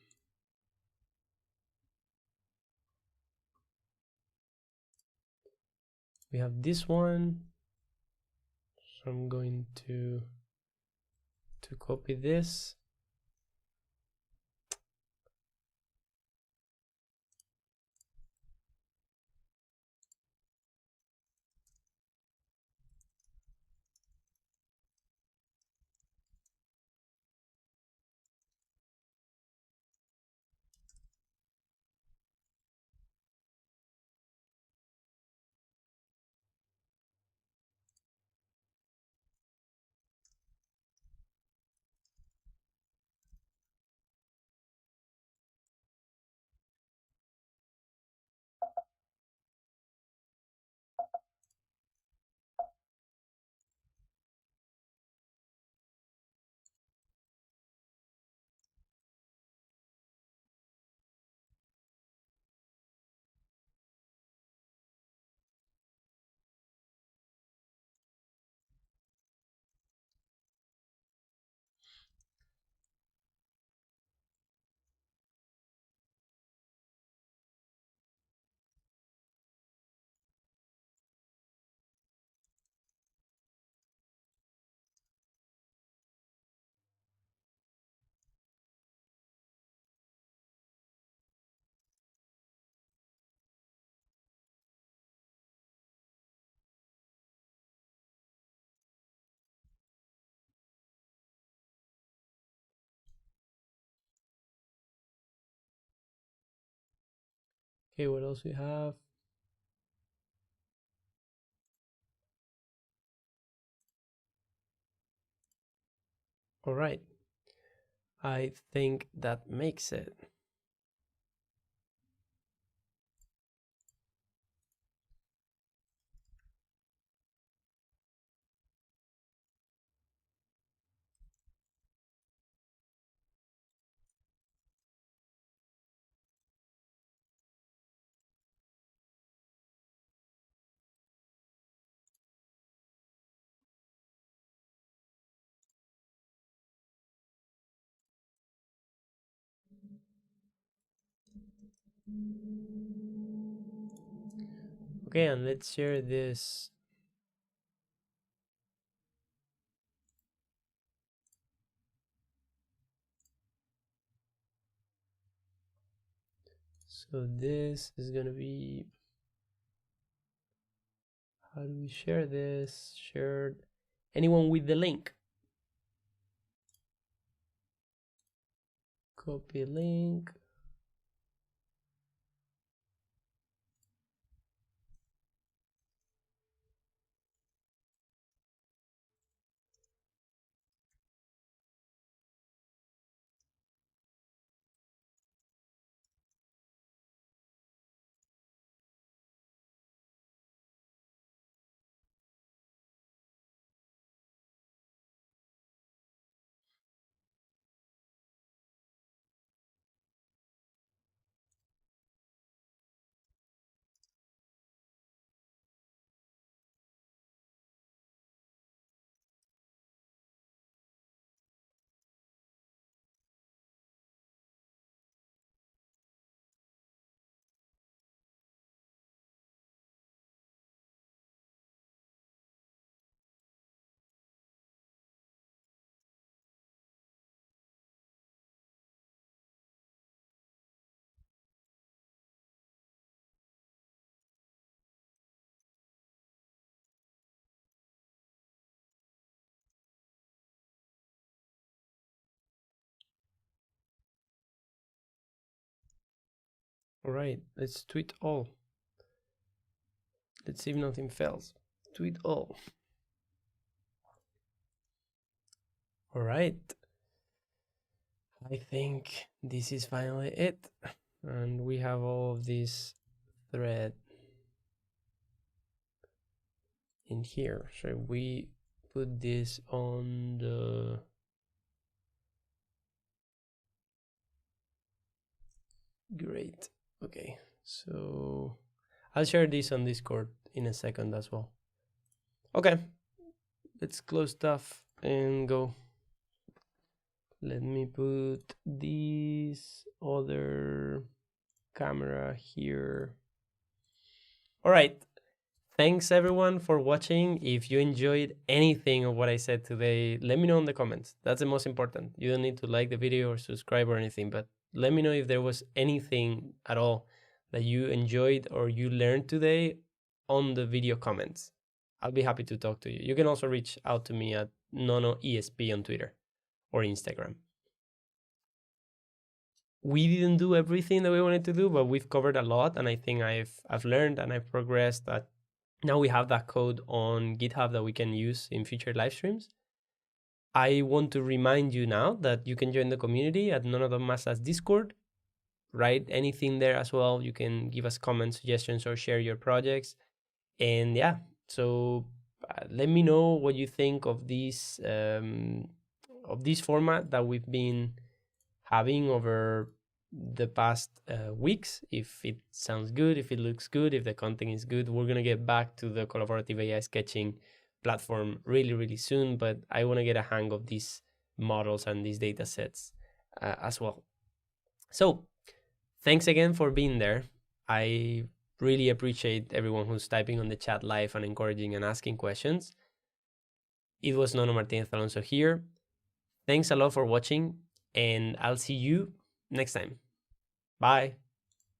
we have this one. So I'm going to copy this. Okay, what else we have? All right, I think that makes it. Okay, and let's share this. So this is gonna be, how do we share this? Shared. Anyone with the link? Copy link. All right, let's tweet all. Let's see if nothing fails. Tweet all. All right. I think this is finally it. And we have all of this thread in here. So we put this on the great. Okay, so I'll share this on Discord in a second as well. Okay, let's close stuff and go. Let me put this other camera here. All right. Thanks everyone for watching. If you enjoyed anything of what I said today, let me know in the comments. That's the most important. You don't need to like the video or subscribe or anything, but let me know if there was anything at all that you enjoyed or you learned today on the video comments. I'll be happy to talk to you. You can also reach out to me at Nono.ESP on Twitter or Instagram. We didn't do everything that we wanted to do, but we've covered a lot, and I think I've learned and I've progressed that now we have that code on GitHub that we can use in future live streams. I want to remind you now that you can join the community at Nono.MA Discord. Write anything there as well. You can give us comments, suggestions, or share your projects. And yeah, so let me know what you think of this format that we've been having over the past weeks. If it sounds good, if it looks good, if the content is good, we're gonna get back to the collaborative AI sketching platform really, really soon. But I want to get a hang of these models and these data sets as well. So thanks again for being there. I really appreciate everyone who's typing on the chat live and encouraging and asking questions. It was Nono Martinez Alonso here. Thanks a lot for watching, and I'll see you next time. Bye.